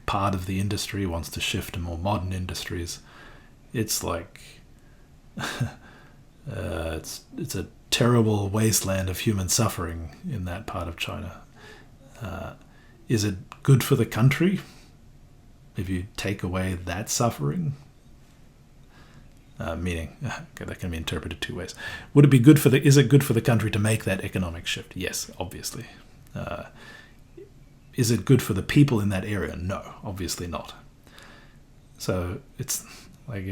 part of the industry, wants to shift to more modern industries. It's like it's a terrible wasteland of human suffering in that part of China. Is it good for the country if you take away that suffering? Meaning, okay, that can be interpreted two ways. Is it good for the country to make that economic shift? Yes, obviously. Is it good for the people in that area? No, obviously not. So it's like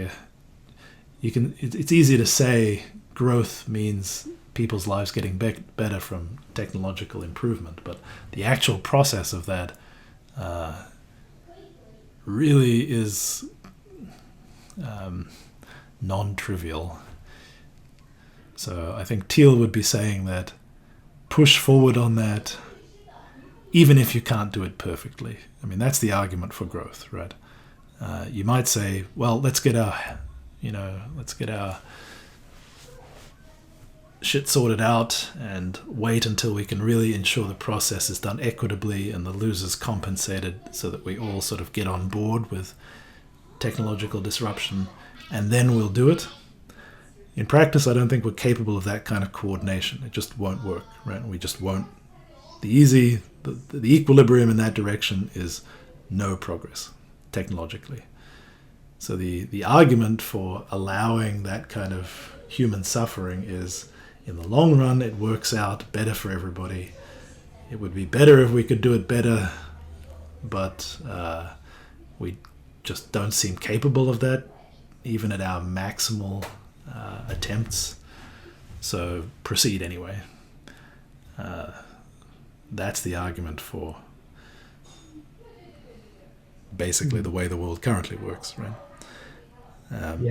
it's easy to say growth means people's lives getting better from technological improvement, but the actual process of that really is non-trivial. So I think Thiel would be saying that push forward on that, even if you can't do it perfectly. That's the argument for growth, right? You might say, well, let's get our shit sorted out and wait until we can really ensure the process is done equitably and the losers compensated, so that we all sort of get on board with technological disruption, and then we'll do it. In practice, I don't think we're capable of that kind of coordination. It just won't work, right? We just won't. The equilibrium in that direction is no progress technologically. So the argument for allowing that kind of human suffering is, in the long run, it works out better for everybody. It would be better if we could do it better, but we just don't seem capable of that, even at our maximal attempts. So proceed anyway. That's the argument for basically the way the world currently works, right?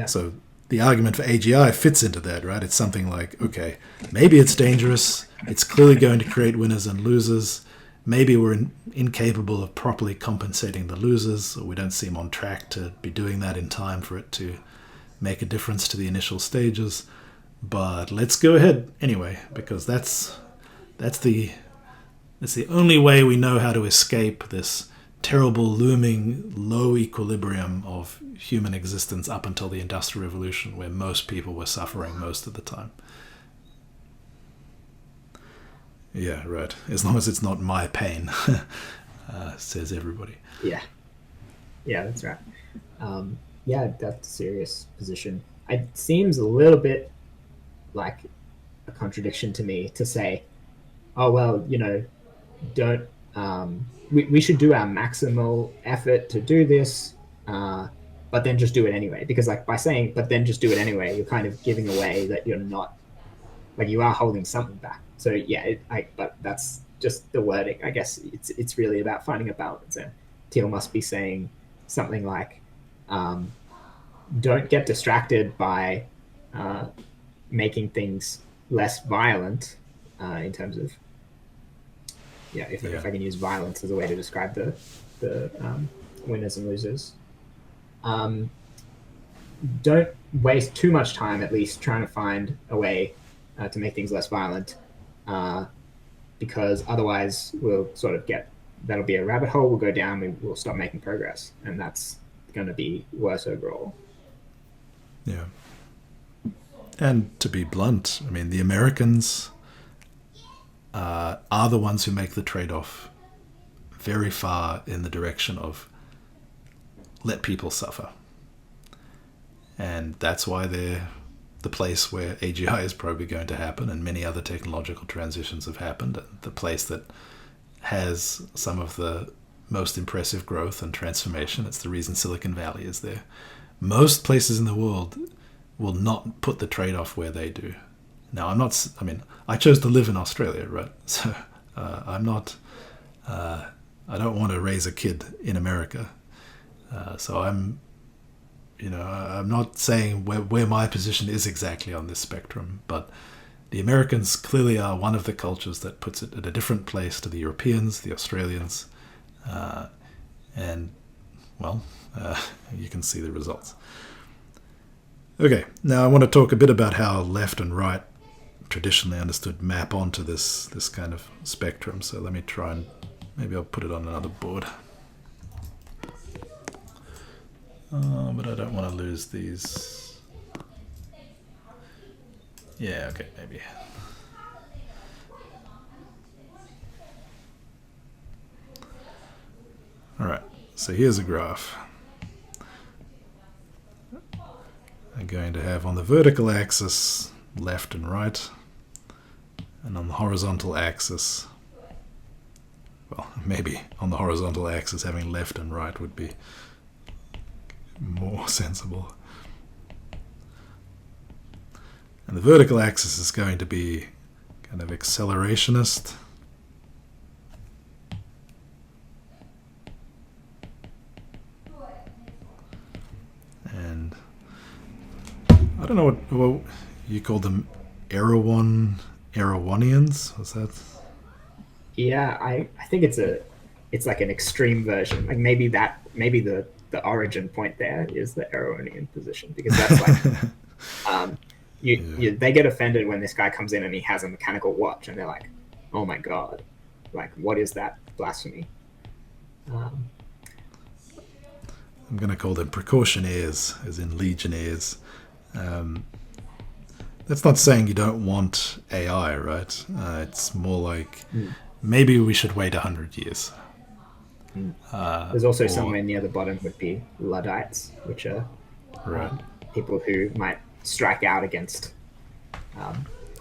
So the argument for AGI fits into that, right? It's something like, okay, maybe it's dangerous. It's clearly going to create winners and losers. Maybe we're incapable of properly compensating the losers, or we don't seem on track to be doing that in time for it to make a difference to the initial stages. But let's go ahead anyway, because that's the only way we know how to escape this terrible looming low equilibrium of human existence up until the Industrial Revolution, where most people were suffering most of the time. Yeah, right. As long as it's not my pain, says everybody. Yeah, that's right. Yeah, that's a serious position. It seems a little bit like a contradiction to me to say, oh, well, don't, we should do our maximal effort to do this, but then just do it anyway. Because like by saying, but then just do it anyway, you're kind of giving away that you're not, like you are holding something back. So yeah, but that's just the wording. I guess it's really about finding a balance. And Thiel must be saying something like, don't get distracted by making things less violent in terms of, if I can use violence as a way to describe the winners and losers. Don't waste too much time, at least, trying to find a way to make things less violent, because otherwise we'll sort of that'll be a rabbit hole. We'll go down. We'll stop making progress, and that's going to be worse overall. Yeah. And to be blunt, I mean, the Americans are the ones who make the trade-off very far in the direction of let people suffer. And that's why they're the place where AGI is probably going to happen, and many other technological transitions have happened, and the place that has some of the most impressive growth and transformation. It's the reason Silicon Valley is there. Most places in the world will not put the trade-off where they do. Now, I chose to live in Australia, right? So I don't want to raise a kid in America. So I'm not saying where my position is exactly on this spectrum, but the Americans clearly are one of the cultures that puts it at a different place to the Europeans, the Australians, and, well, you can see the results. Okay, now I want to talk a bit about how left and right, traditionally understood, map onto this kind of spectrum. So let me try and maybe I'll put it on another board. But I don't want to lose these. Yeah, okay, maybe. All right, so here's a graph. I'm going to have on the vertical axis left and right, and on the horizontal axis, well, maybe on the horizontal axis having left and right would be more sensible. And the vertical axis is going to be kind of accelerationist. And I don't know what you call them, Erewhonians? Was that? Yeah, I think it's like an extreme version. Like maybe the origin point there is the Erewhonian position, because that's like they get offended when this guy comes in and he has a mechanical watch, and they're like, oh my god, like what is that blasphemy? I'm going to call them precautionaires, as in legionnaires. That's not saying you don't want AI, right? It's more like maybe we should wait 100 years. There's also somewhere near the bottom would be Luddites, which are people who might strike out against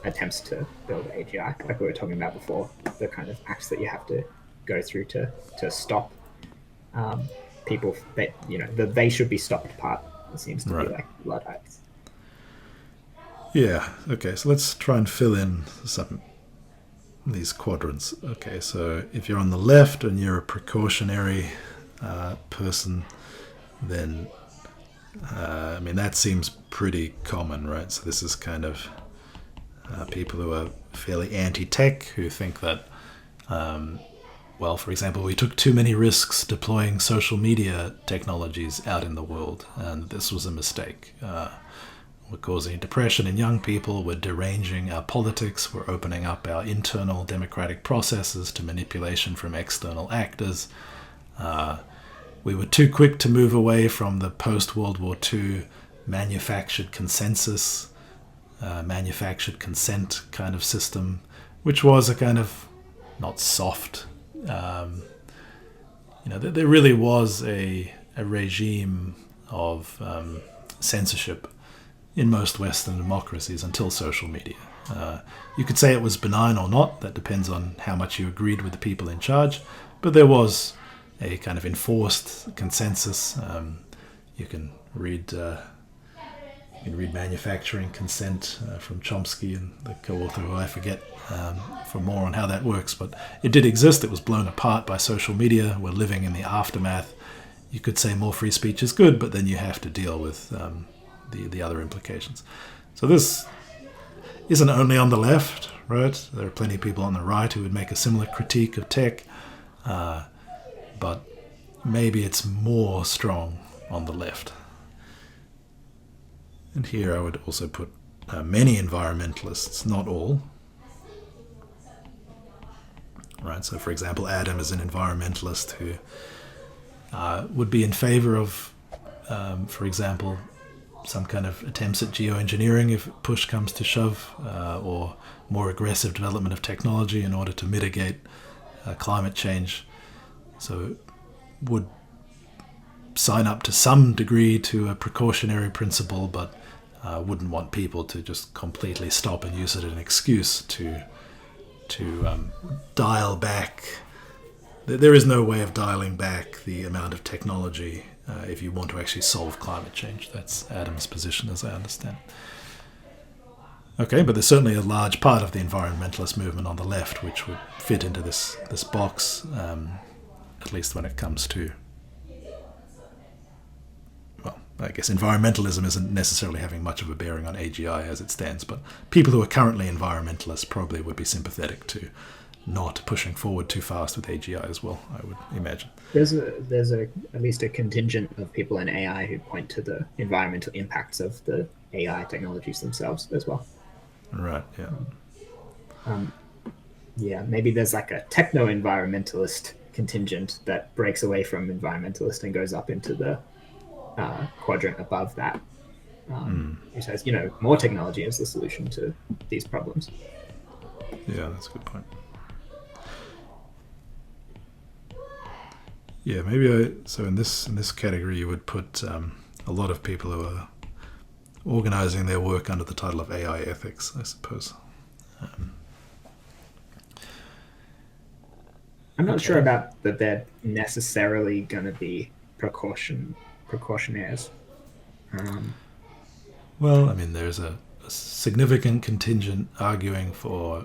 attempts to build AGI, like we were talking about before, the kind of acts that you have to go through to stop people that, that they should be stopped part. It seems to be like Luddites. Yeah, okay, so let's try and fill in these quadrants. Okay, so if you're on the left and you're a precautionary person, then that seems pretty common, right? So this is kind of people who are fairly anti-tech, who think that, for example, we took too many risks deploying social media technologies out in the world, and this was a mistake. we're causing depression in young people, we're deranging our politics, we're opening up our internal democratic processes to manipulation from external actors. We were too quick to move away from the post-World War II manufactured consensus, manufactured consent kind of system, which was a kind of not soft. There really was a regime of censorship in most Western democracies until social media. You could say it was benign or not. That depends on how much you agreed with the people in charge. But there was a kind of enforced consensus. You can read Manufacturing Consent from Chomsky and the co-author who I forget for more on how that works. But it did exist. It was blown apart by social media. We're living in the aftermath. You could say more free speech is good, but then you have to deal with the other implications. So this isn't only on the left, right? There are plenty of people on the right who would make a similar critique of tech, but maybe it's more strong on the left. And here I would also put many environmentalists, not all. Right, so for example, Adam is an environmentalist who would be in favor of, for example, some kind of attempts at geoengineering if push comes to shove, or more aggressive development of technology in order to mitigate climate change. So would sign up to some degree to a precautionary principle, but wouldn't want people to just completely stop and use it as an excuse to dial back. There is no way of dialing back the amount of technology if you want to actually solve climate change. That's Adam's position, as I understand. Okay, but there's certainly a large part of the environmentalist movement on the left which would fit into this box, at least when it comes to, well, I guess environmentalism isn't necessarily having much of a bearing on AGI as it stands, but people who are currently environmentalists probably would be sympathetic to not pushing forward too fast with AGI as well, I would imagine. There's at least a contingent of people in AI who point to the environmental impacts of the AI technologies themselves as well. Right, yeah. Yeah, maybe there's like a techno-environmentalist contingent that breaks away from environmentalist and goes up into the quadrant above that. Who says, more technology is the solution to these problems. Yeah, that's a good point. Yeah, maybe so in this category you would put a lot of people who are organizing their work under the title of AI ethics, I suppose. I'm not sure about that they're necessarily going to be precautionaires. Well, I mean, there's a significant contingent arguing for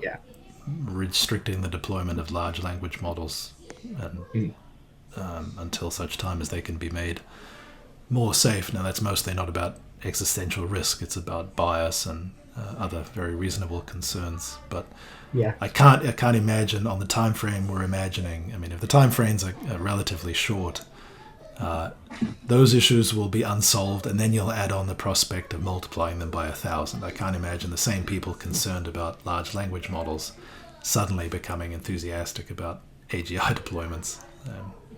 restricting the deployment of large language models and until such time as they can be made more safe. Now, that's mostly not about existential risk. It's about bias and other very reasonable concerns. But I can't imagine on the time frame we're imagining. I mean, if the time frames are relatively short, those issues will be unsolved, and then you'll add on the prospect of multiplying them by 1,000. I can't imagine the same people concerned about large language models suddenly becoming enthusiastic about AGI deployments.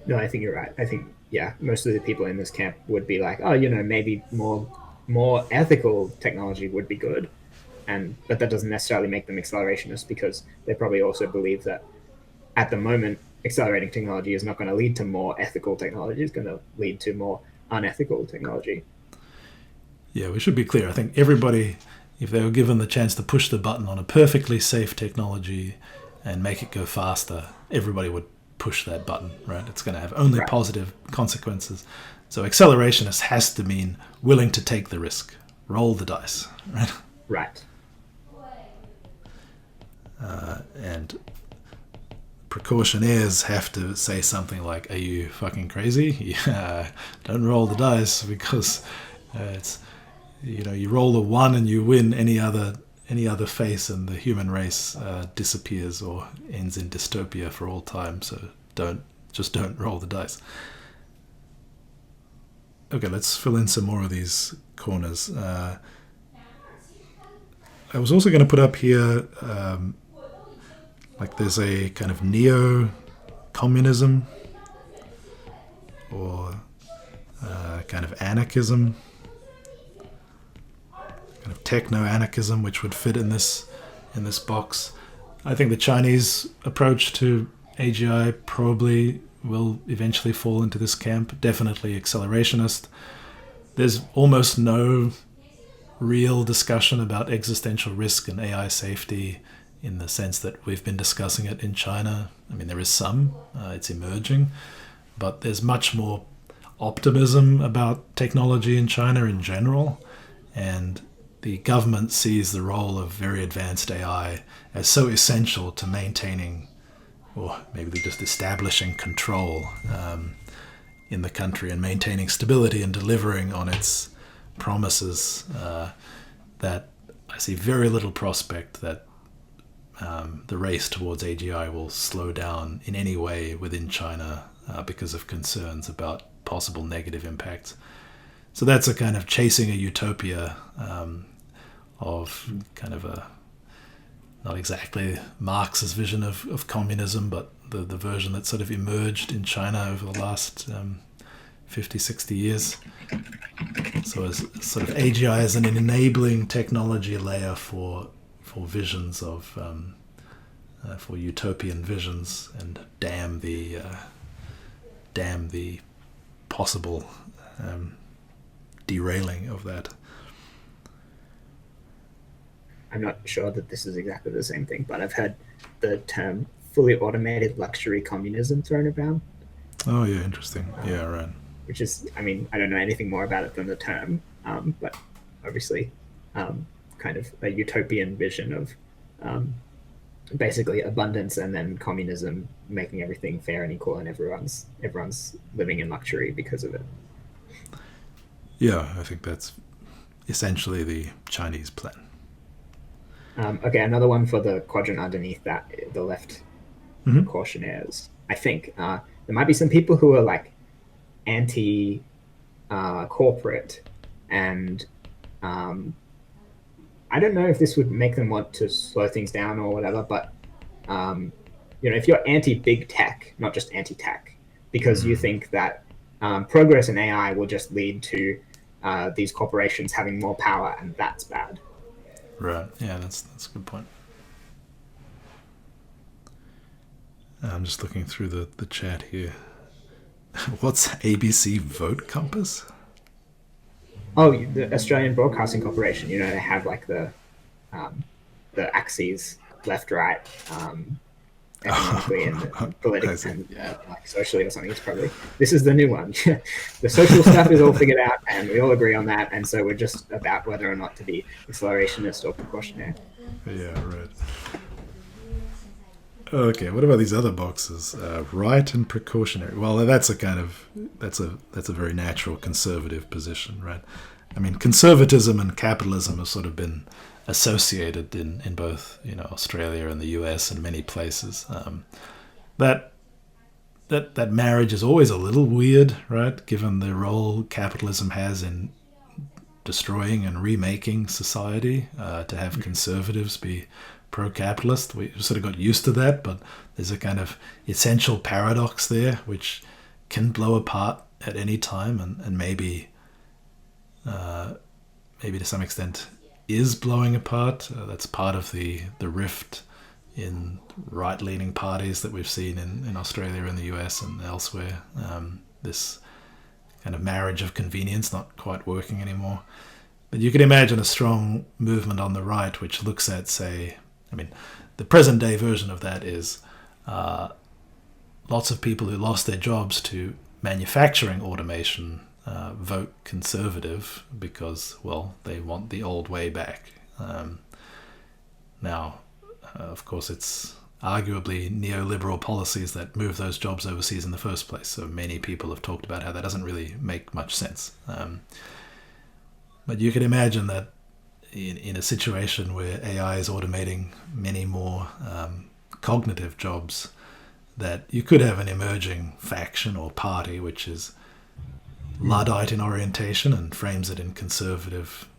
No, I think you're right. I think, most of the people in this camp would be like, maybe more ethical technology would be good. But that doesn't necessarily make them accelerationists, because they probably also believe that at the moment, accelerating technology is not going to lead to more ethical technology. It's going to lead to more unethical technology. Yeah, we should be clear. I think everybody, if they were given the chance to push the button on a perfectly safe technology and make it go faster, everybody would push that button, right? It's going to have only positive consequences. So accelerationist has to mean willing to take the risk, roll the dice, right? Right. And precautionaires have to say something like, are you fucking crazy? Don't roll the dice, because it's, you roll a 1 and you win. Any other face and the human race disappears or ends in dystopia for all time. So don't roll the dice. Okay, let's fill in some more of these corners. I was also going to put up here, like there's a kind of neo-communism or kind of anarchism, kind of techno-anarchism, which would fit in this box. I think the Chinese approach to AGI probably will eventually fall into this camp, definitely accelerationist. There's almost no real discussion about existential risk and AI safety in the sense that we've been discussing it in China. I mean, there is some, it's emerging, but there's much more optimism about technology in China in general, and the government sees the role of very advanced AI as so essential to maintaining, or maybe just establishing control in the country and maintaining stability and delivering on its promises, that I see very little prospect that the race towards AGI will slow down in any way within China because of concerns about possible negative impacts. So that's a kind of chasing a utopia of kind of a, not exactly Marx's vision of communism, but the version that sort of emerged in China over the last 50, 60 years. So as sort of AGI as an enabling technology layer for visions of, for utopian visions, and damn the possible derailing of that. I'm not sure that this is exactly the same thing, but I've heard the term fully automated luxury communism thrown around. Oh yeah, interesting. Yeah, right. Which is, I mean, I don't know anything more about it than the term, but obviously kind of a utopian vision of basically abundance, and then communism making everything fair and equal, and everyone's living in luxury because of it. Yeah, I think that's essentially the Chinese plan. Okay, another one for the quadrant underneath that, the left cautionaires. I think there might be some people who are like anti-corporate, and I don't know if this would make them want to slow things down or whatever, but if you're anti-big tech, not just anti-tech, because you think that progress in AI will just lead to these corporations having more power, and that's bad. Right. Yeah, that's a good point. I'm just looking through the chat here. What's ABC Vote Compass? Oh, the Australian Broadcasting Corporation. They have like the axes, left, right, economically and politically, and like socially or something. It's probably, this is the new one. The social stuff is all figured out, and we all agree on that. And so we're just about whether or not to be accelerationist or precautionary. Yeah, right. Okay, what about these other boxes? Right and precautionary. Well, that's a very natural conservative position, right? I mean, conservatism and capitalism have sort of been associated in both Australia and the US and many places. That marriage is always a little weird, right? Given the role capitalism has in destroying and remaking society, to have conservatives be pro-capitalist. We sort of got used to that, but there's a kind of essential paradox there which can blow apart at any time, and maybe to some extent is blowing apart. That's part of the rift in right-leaning parties that we've seen in Australia and the US and elsewhere. This kind of marriage of convenience not quite working anymore. But you can imagine a strong movement on the right which looks at, say, the present day version of that is lots of people who lost their jobs to manufacturing automation vote conservative because, well, they want the old way back. Now, of course, it's arguably neoliberal policies that move those jobs overseas in the first place. So many people have talked about how that doesn't really make much sense. But you can imagine that in a situation where AI is automating many more cognitive jobs, that you could have an emerging faction or party which is Luddite in orientation and frames it in conservative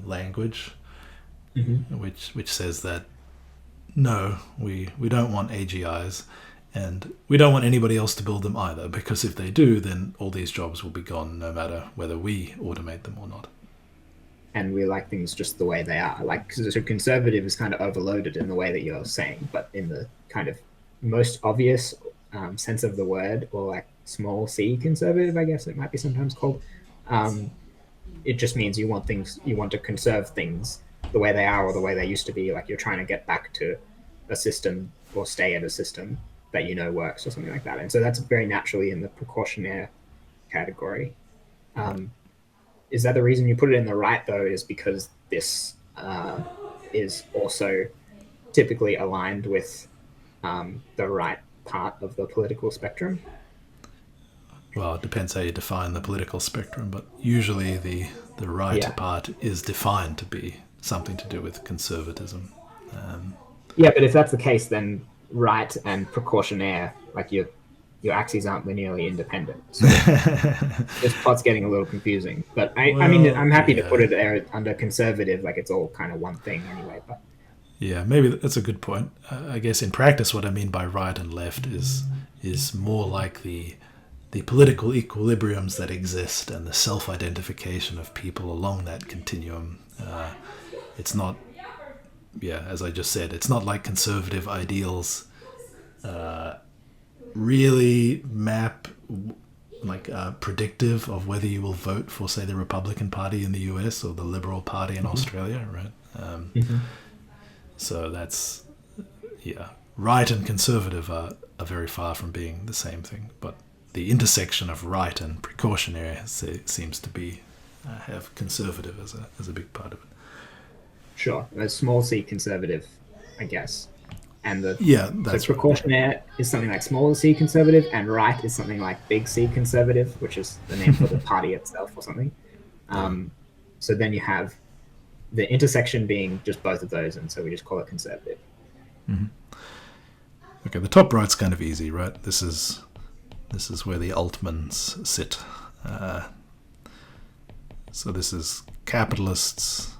language, which says that no, we don't want AGIs, and we don't want anybody else to build them either, because if they do, then all these jobs will be gone no matter whether we automate them or not. And we like things just the way they are. Like, so conservative is kind of overloaded in the way that you're saying, but in the kind of most obvious sense of the word, or like small c conservative, I guess it might be sometimes called, it just means you want to conserve things the way they are or the way they used to be. Like, you're trying to get back to a system or stay at a system that you know works or something like that. And so that's very naturally in the precautionary category. Is that the reason you put it in the right, though, is because this is also typically aligned with the right part of the political spectrum? Well, it depends how you define the political spectrum, but usually the right part is defined to be something to do with conservatism. Yeah, but if that's the case, then right and precautionary, like your axes aren't linearly independent. So this plot's getting a little confusing. But I mean, I'm happy to put it there under conservative, like it's all kind of one thing anyway. But yeah, maybe that's a good point. I guess in practice, what I mean by right and left is more like the political equilibriums that exist and the self-identification of people along that continuum. It's not, as I just said, it's not like conservative ideals really map like predictive of whether you will vote for, say, the Republican Party in the US or the Liberal Party in Australia, right? So that's, right and conservative are very far from being the same thing, but the intersection of right and precautionary seems to be have conservative as a big part of it. Sure, a small c conservative, I guess. And that's so precautionary is something like small c conservative, and right is something like big C conservative, which is the name for the party itself or something. So then you have the intersection being just both of those, and so we just call it conservative. Okay, the top right's kind of easy, right? This is where the Altmans sit. So this is capitalists,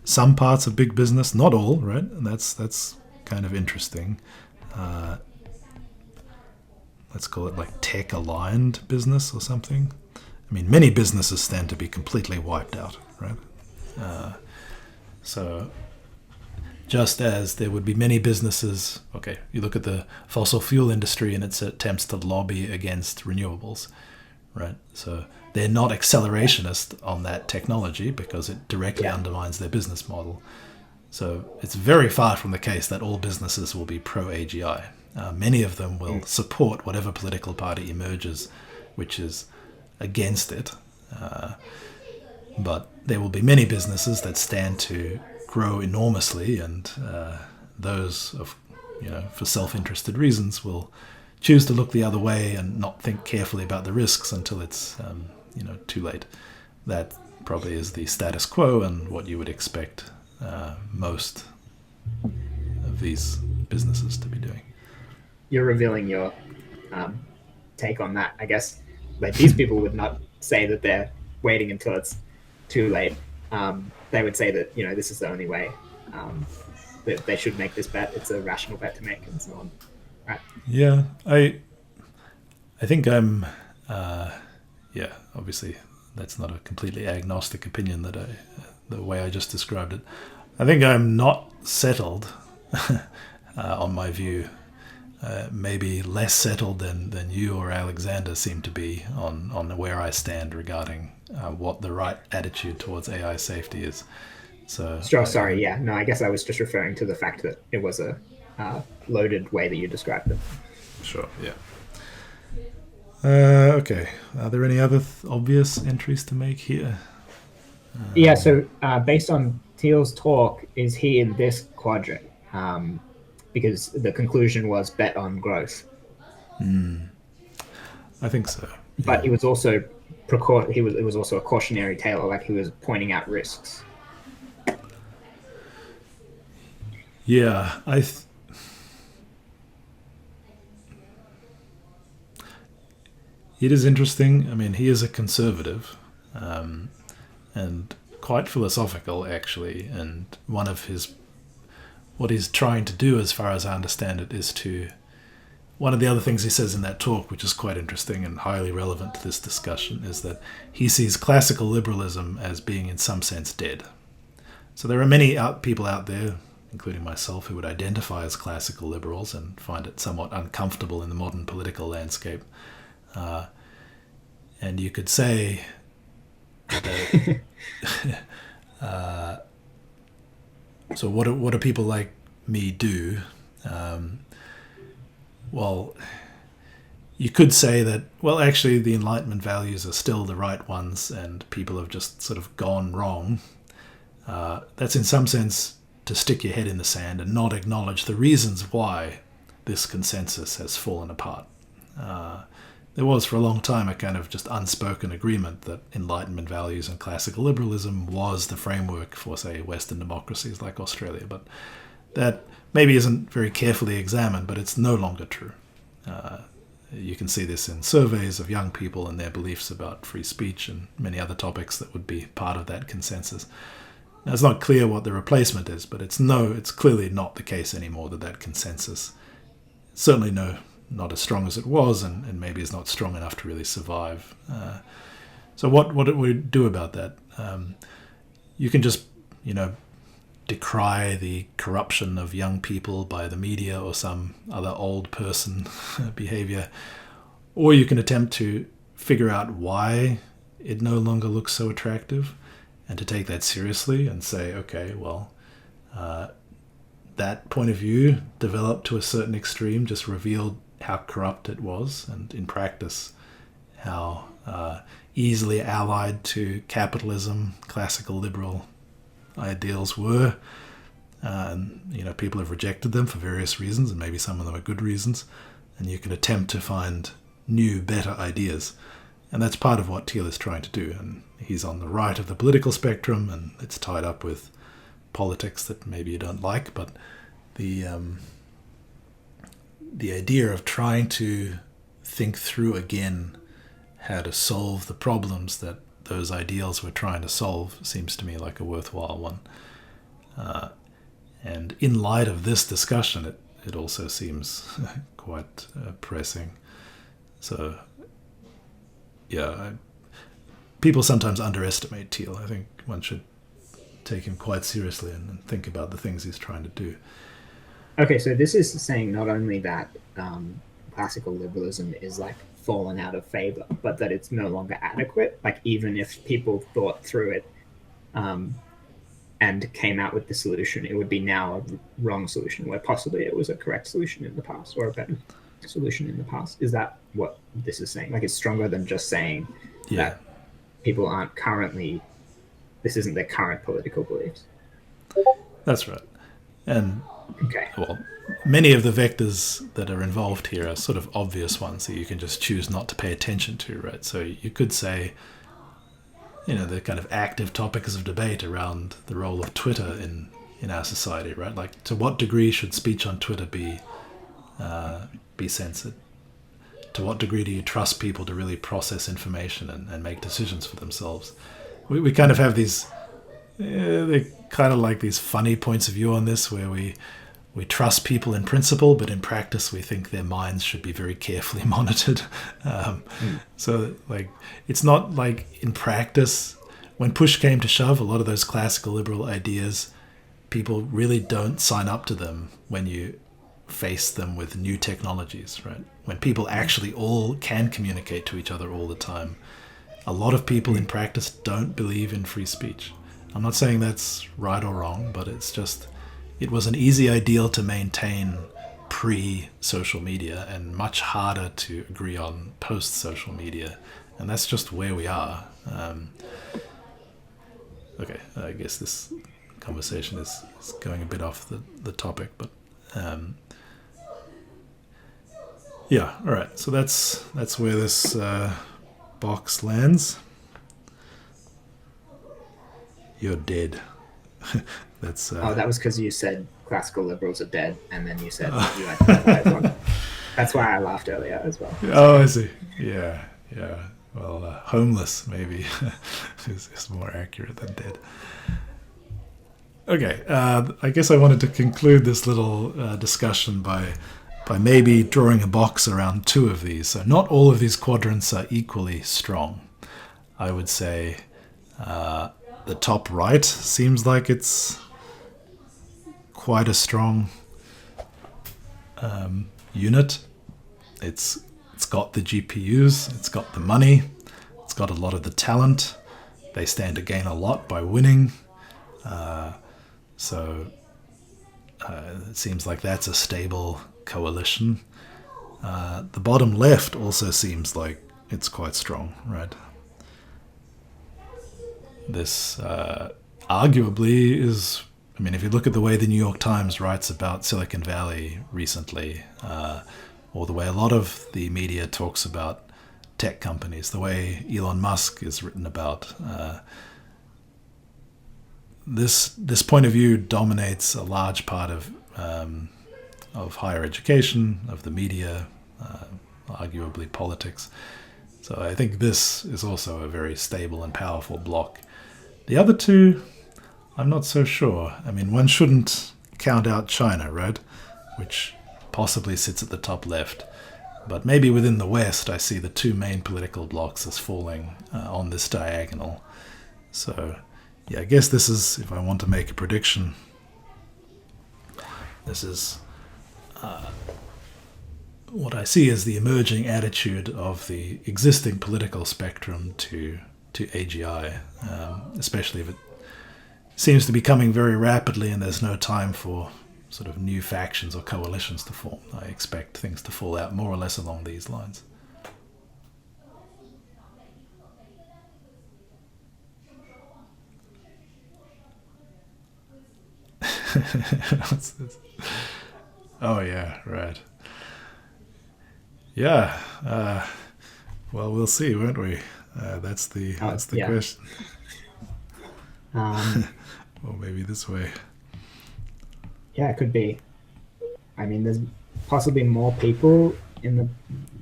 some parts of big business, not all, right? And that's kind of interesting. Let's call it like tech-aligned business or something. I mean, many businesses stand to be completely wiped out, right? So just as there would be many businesses, you look at the fossil fuel industry and its attempts to lobby against renewables, right? So they're not accelerationist on that technology because it directly undermines their business model. So it's very far from the case that all businesses will be pro-AGI. Many of them will support whatever political party emerges which is against it. But there will be many businesses that stand to grow enormously, and those for self-interested reasons will choose to look the other way and not think carefully about the risks until it's too late. That probably is the status quo and what you would expect most of these businesses to be doing. You're revealing your take on that. I guess like these people would not say that they're waiting until it's too late. They would say that this is the only way, that they should make this bet. It's a rational bet to make, and so on. Right? Yeah, I think I'm. Obviously, that's not a completely agnostic opinion the way I just described it. I think I'm not settled on my view. Maybe less settled than you or Alexander seem to be on where I stand regarding what the right attitude towards AI safety is. So sorry, no, I guess I was just referring to the fact that it was a loaded way that you described it. Sure, yeah. Okay, are there any other obvious entries to make here? So based on Thiel's talk, is he in this quadrant? Because the conclusion was bet on growth. I think so. Yeah. But he was also it was also a cautionary tale, like he was pointing out risks. Yeah, it is interesting. I mean, he is a conservative, and quite philosophical, actually, and what he's trying to do, as far as I understand it, is to... One of the other things he says in that talk, which is quite interesting and highly relevant to this discussion, is that he sees classical liberalism as being in some sense dead. So there are many people out there, including myself, who would identify as classical liberals and find it somewhat uncomfortable in the modern political landscape. And you could say that... so what do people like me do? Well, you could say that, well, actually the Enlightenment values are still the right ones and people have just sort of gone wrong. That's in some sense to stick your head in the sand and not acknowledge the reasons why this consensus has fallen apart. There was for a long time a kind of just unspoken agreement that Enlightenment values and classical liberalism was the framework for, say, Western democracies like Australia, but that maybe isn't very carefully examined, but it's no longer true. You can see this in surveys of young people and their beliefs about free speech and many other topics that would be part of that consensus. Now, it's not clear what the replacement is, but it's clearly not the case anymore that consensus, certainly not as strong as it was, and maybe is not strong enough to really survive. So what do we do about that? You can just, decry the corruption of young people by the media or some other old person behavior, or you can attempt to figure out why it no longer looks so attractive and to take that seriously and say, okay, well, that point of view developed to a certain extreme, just revealed how corrupt it was, and in practice how easily allied to capitalism classical liberal ideals were. People have rejected them for various reasons, and maybe some of them are good reasons, and you can attempt to find new, better ideas. And that's part of what Thiel is trying to do, and he's on the right of the political spectrum, and it's tied up with politics that maybe you don't like, but the idea of trying to think through again how to solve the problems that those ideals we're trying to solve seems to me like a worthwhile one. And in light of this discussion, it also seems quite pressing. So, people sometimes underestimate Thiel. I think one should take him quite seriously and think about the things he's trying to do. Okay, so this is saying not only that classical liberalism is like fallen out of favor, but that it's no longer adequate. Like, even if people thought through it and came out with the solution, it would be now a wrong solution, where possibly it was a correct solution in the past or a better solution in the past. Is that what this is saying? Like, it's stronger than just saying that people aren't currently, this isn't their current political beliefs. That's right. And okay, well, many of the vectors that are involved here are sort of obvious ones that you can just choose not to pay attention to, right? So you could say, the kind of active topics of debate around the role of Twitter in our society, right? Like, to what degree should speech on Twitter be censored? To what degree do you trust people to really process information and make decisions for themselves? We kind of have these, they're kind of like these funny points of view on this, where we trust people in principle, but in practice we think their minds should be very carefully monitored. So, like, it's not like in practice, when push came to shove, a lot of those classical liberal ideas, people really don't sign up to them when you face them with new technologies, right? When people actually all can communicate to each other all the time. A lot of people in practice don't believe in free speech. I'm not saying that's right or wrong, but it's just, it was an easy ideal to maintain pre-social media and much harder to agree on post-social media. And that's just where we are. Okay, I guess this conversation is going a bit off the topic, but all right. So that's where this box lands. You're dead. That's that was because you said classical liberals are dead, and then you said you identify as one. That's why I laughed earlier as well. Oh, I see. Yeah. Well, homeless maybe is more accurate than dead. Okay, I guess I wanted to conclude this little discussion by maybe drawing a box around two of these. So not all of these quadrants are equally strong. I would say the top right seems like it's quite a strong unit. It's got the GPUs, it's got the money, it's got a lot of the talent. They stand to gain a lot by winning. So it seems like that's a stable coalition. The bottom left also seems like it's quite strong, right? This arguably is, I mean, if you look at the way the New York Times writes about Silicon Valley recently, or the way a lot of the media talks about tech companies, the way Elon Musk is written about, this point of view dominates a large part of higher education, of the media, arguably politics. So I think this is also a very stable and powerful bloc. The other two, I'm not so sure. I mean, one shouldn't count out China, right? Which possibly sits at the top left. But maybe within the West, I see the two main political blocs as falling on this diagonal. So, yeah, I guess this is, if I want to make a prediction, this is what I see as the emerging attitude of the existing political spectrum to AGI, especially if it seems to be coming very rapidly and there's no time for sort of new factions or coalitions to form. I expect things to fall out more or less along these lines. What's this? Oh yeah, right. Yeah. Well, we'll see, won't we? That's the yeah. question. Well, maybe this way. Yeah, it could be. I mean, there's possibly more people in the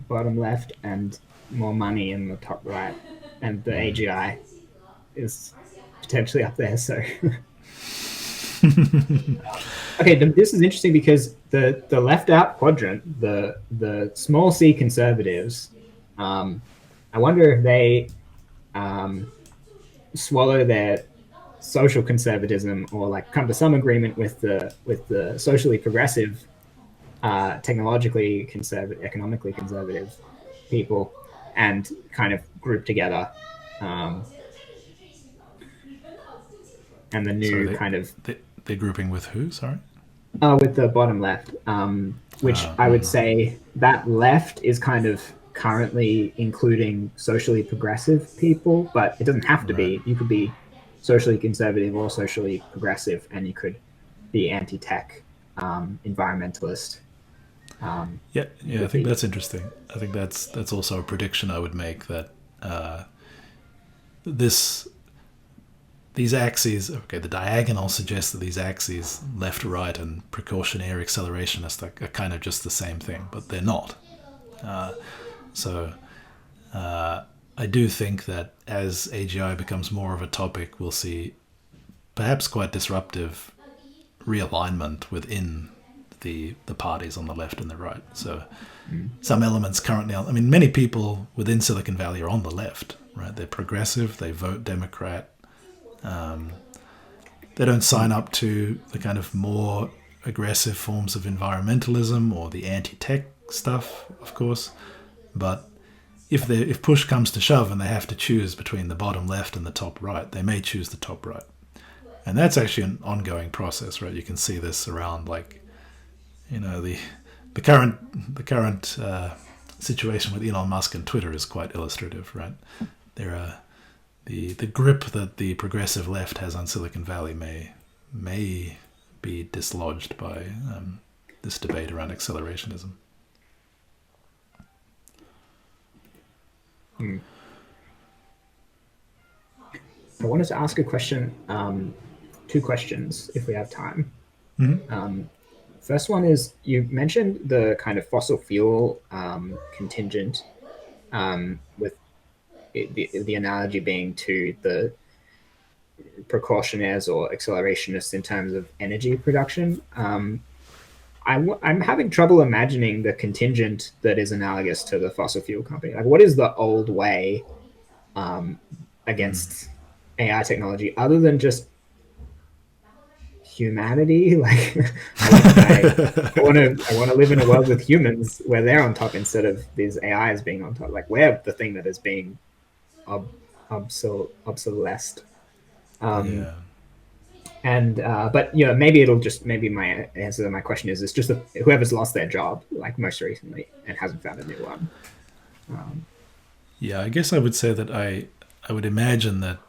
bottom left and more money in the top right, and the AGI is potentially up there. So, okay, this is interesting because the left out quadrant, the small c conservatives, I wonder if they swallow their social conservatism or like come to some agreement with the socially progressive, technologically conservative, economically conservative people, and kind of group together. And the new they're grouping with who? Sorry. With the bottom left, which I would say that left is kind of currently including socially progressive people, but it doesn't have to be. You could be socially conservative or socially progressive, and you could be anti-tech, environmentalist. I think that's interesting. I think that's also a prediction I would make, that these axes, okay, the diagonal suggests that these axes, left, right, and precautionary accelerationist, are kind of just the same thing, but they're not. I do think that as AGI becomes more of a topic, we'll see perhaps quite disruptive realignment within the parties on the left and the right. So some elements currently, I mean, many people within Silicon Valley are on the left, right? They're progressive, they vote Democrat. They don't sign up to the kind of more aggressive forms of environmentalism or the anti-tech stuff, of course. But if push comes to shove and they have to choose between the bottom left and the top right, they may choose the top right. And that's actually an ongoing process, right? You can see this around, like, you know, the current situation with Elon Musk and Twitter is quite illustrative, right? There are the grip that the progressive left has on Silicon Valley may be dislodged by this debate around accelerationism. I wanted to ask a question, two questions, if we have time. Mm-hmm. First one is, you mentioned the kind of fossil fuel contingent with the analogy being to the precautionaires or accelerationists in terms of energy production. I'm having trouble imagining the contingent that is analogous to the fossil fuel company. Like, what is the old way against AI technology other than just humanity? Like, I want to live in a world with humans where they're on top instead of these AIs being on top. Like, we're the thing that is being obsolesced. Yeah. And but maybe my answer to my question is it's just whoever's lost their job like most recently and hasn't found a new one. Yeah, I guess I would say that I would imagine that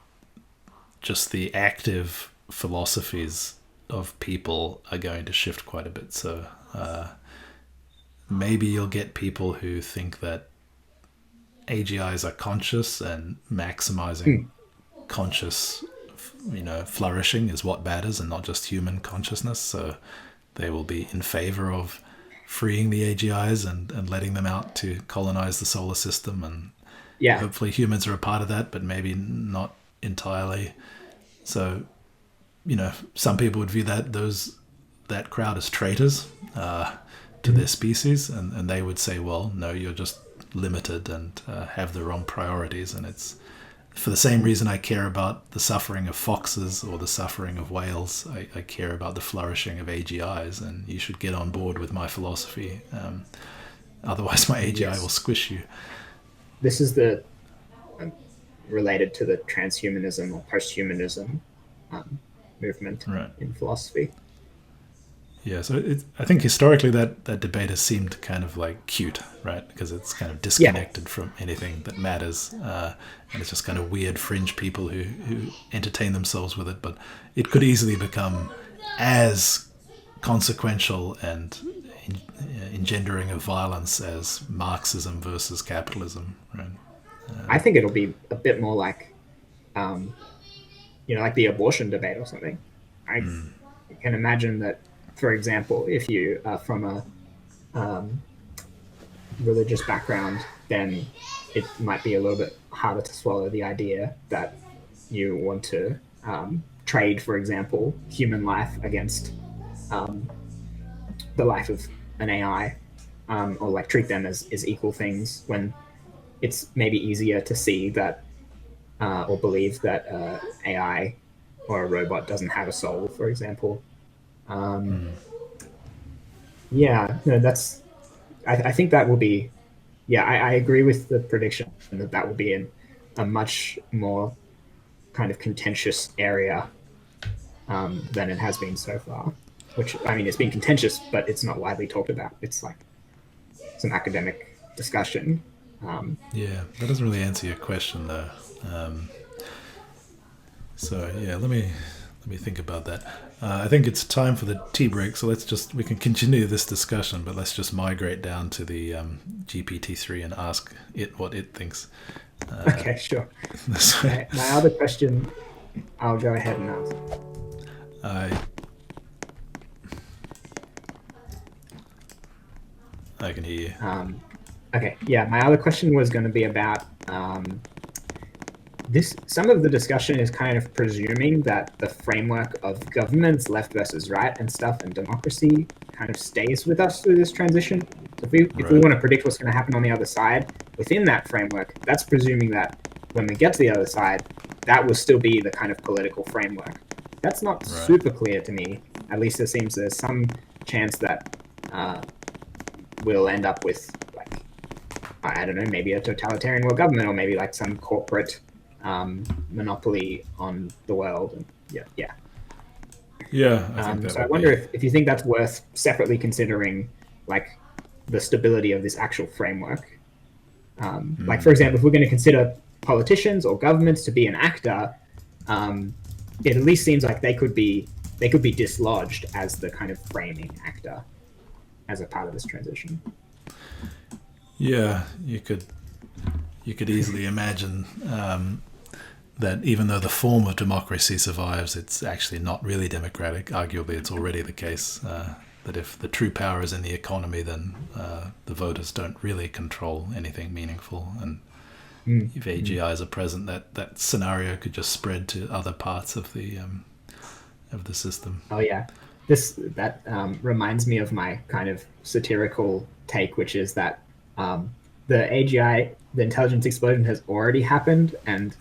just the active philosophies of people are going to shift quite a bit. So maybe you'll get people who think that AGIs are conscious and maximizing conscious flourishing is what matters and not just human consciousness. So they will be in favor of freeing the AGIs and letting them out to colonize the solar system. And hopefully humans are a part of that, but maybe not entirely. So, some people would view that crowd as traitors to their species. And they would say, well, no, you're just limited and have the wrong priorities. And it's for the same reason I care about the suffering of foxes or the suffering of whales. I care about the flourishing of AGIs, and you should get on board with my philosophy. Otherwise, my AGI will squish you. This is related to the transhumanism or posthumanism movement in philosophy. Yeah, so I think historically that debate has seemed kind of like cute, right? Because it's kind of disconnected from anything that matters, and it's just kind of weird fringe people who entertain themselves with it. But it could easily become as consequential and engendering of violence as Marxism versus capitalism, right? I think it'll be a bit more like, like the abortion debate or something. I can imagine that. For example, if you are from a religious background, then it might be a little bit harder to swallow the idea that you want to trade, for example, human life against the life of an AI, or like treat them as equal things, when it's maybe easier to see that or believe that AI or a robot doesn't have a soul, for example. I think that will be, I agree with the prediction that will be a much more kind of contentious area than it has been so far, which, I mean, it's been contentious, but it's not widely talked about. It's like some academic discussion. That doesn't really answer your question though. Let me think about that. I think it's time for the tea break, so we can continue this discussion, but let's just migrate down to the GPT-3 and ask it what it thinks. Okay, sure. My other question, I'll go ahead and ask. I can hear you. Okay, my other question was going to be about some of the discussion is kind of presuming that the framework of governments, left versus right and stuff, and democracy kind of stays with us through this transition. So if we want to predict what's going to happen on the other side within that framework, that's presuming that when we get to the other side, that will still be the kind of political framework. That's not super clear to me. At least it seems there's some chance that we'll end up with, like, I don't know, maybe a totalitarian world government, or maybe like some corporate monopoly on the world. And I wonder if you think that's worth separately considering, like, the stability of this actual framework. Like, for example, if we're going to consider politicians or governments to be an actor, it at least seems like they could be dislodged as the kind of framing actor as a part of this transition. Yeah, you could easily imagine that even though the form of democracy survives, it's actually not really democratic. Arguably, it's already the case that if the true power is in the economy, then the voters don't really control anything meaningful. And if AGIs are present, that scenario could just spread to other parts of the system. Oh yeah, that reminds me of my kind of satirical take, which is that the AGI, the intelligence explosion, has already happened, and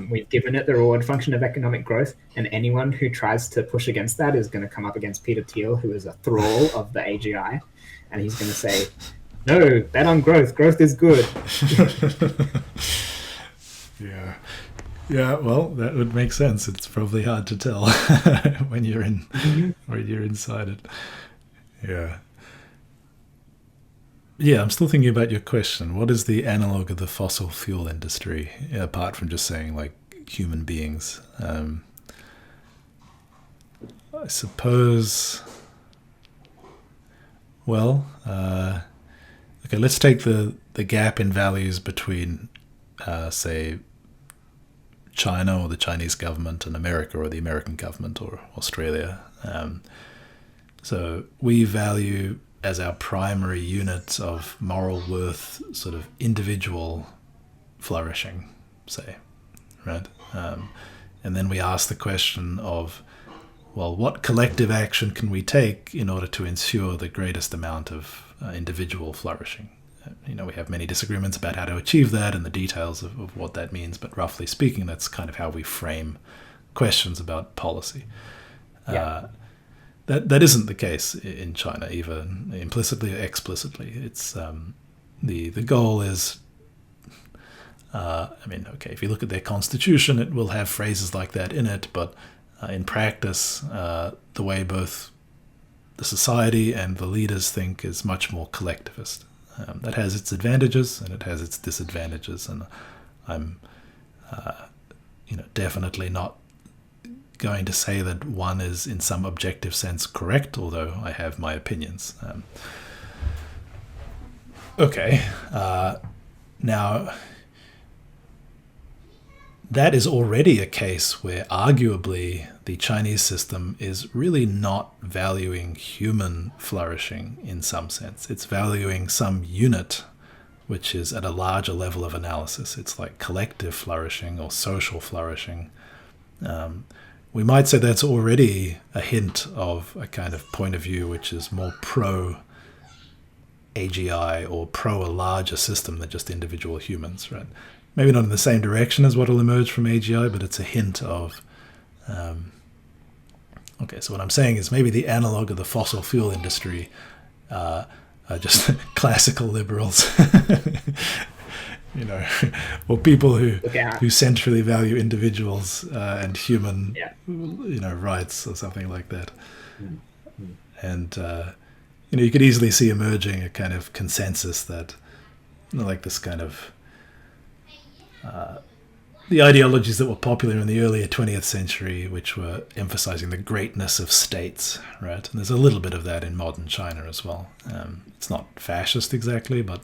we've given it the reward function of economic growth. And anyone who tries to push against that is going to come up against Peter Thiel, who is a thrall of the AGI, and he's going to say, "No, bet on growth. Growth is good." Yeah. Yeah, well, that would make sense. It's probably hard to tell when you're inside it. Yeah. Yeah, I'm still thinking about your question. What is the analog of the fossil fuel industry, apart from just saying like human beings? I suppose. Well, okay. Let's take the gap in values between, say, China or the Chinese government and America or the American government or Australia. So we value as our primary unit of moral worth sort of individual flourishing, say, right? And then we ask the question of, well, what collective action can we take in order to ensure the greatest amount of individual flourishing? We have many disagreements about how to achieve that and the details of what that means, but roughly speaking, that's kind of how we frame questions about policy. Yeah. That isn't the case in China, either implicitly or explicitly. It's the goal is, if you look at their constitution, it will have phrases like that in it, but in practice, the way both the society and the leaders think is much more collectivist. That has its advantages and it has its disadvantages, and I'm, definitely not going to say that one is in some objective sense correct, although I have my opinions. Now, that is already a case where arguably the Chinese system is really not valuing human flourishing in some sense. It's valuing some unit which is at a larger level of analysis. It's like collective flourishing or social flourishing. We might say that's already a hint of a kind of point of view which is more pro AGI or pro a larger system than just individual humans, right? Maybe not in the same direction as what will emerge from AGI, but it's a hint of... so what I'm saying is maybe the analog of the fossil fuel industry are just classical liberals, or people who centrally value individuals and human, rights or something like that. Mm-hmm. And you could easily see emerging a kind of consensus that, like this kind of the ideologies that were popular in the earlier 20th century, which were emphasizing the greatness of states, right? And there's a little bit of that in modern China as well. It's not fascist exactly, but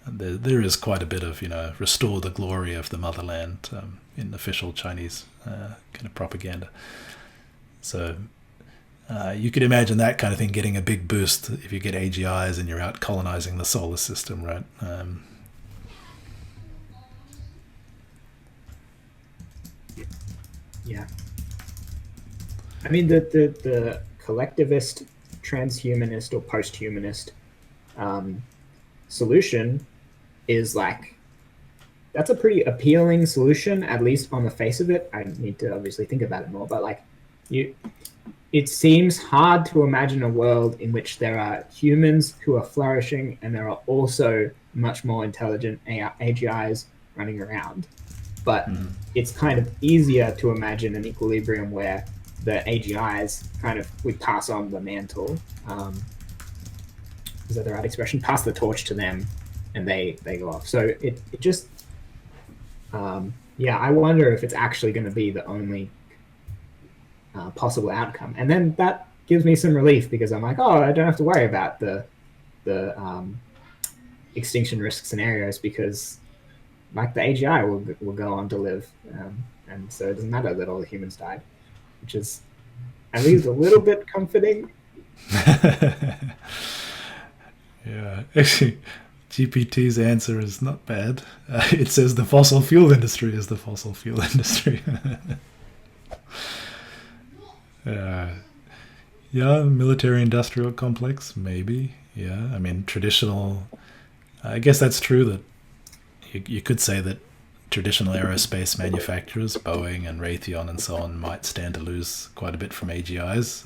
there is quite a bit of, restore the glory of the motherland in official Chinese kind of propaganda. So you could imagine that kind of thing getting a big boost if you get AGIs and you're out colonizing the solar system, right? Yeah. I mean, the collectivist, transhumanist, or post-humanist solution is that's a pretty appealing solution, at least on the face of it. I need to obviously think about it more, but it seems hard to imagine a world in which there are humans who are flourishing and there are also much more intelligent AGIs running around. But it's kind of easier to imagine an equilibrium where the AGIs we pass on the mantle. Is that the right expression? Pass the torch to them and they go off. So it just, I wonder if it's actually going to be the only possible outcome. And then that gives me some relief because I'm like, I don't have to worry about the extinction risk scenarios because the AGI will go on to live, and so it doesn't matter that all the humans died, which is at least a little bit comforting. Yeah, actually, GPT's answer is not bad. It says the fossil fuel industry is the fossil fuel industry. Yeah, military-industrial complex, maybe. Yeah, I mean, traditional... I guess that's true that you could say that traditional aerospace manufacturers, Boeing and Raytheon and so on, might stand to lose quite a bit from AGIs.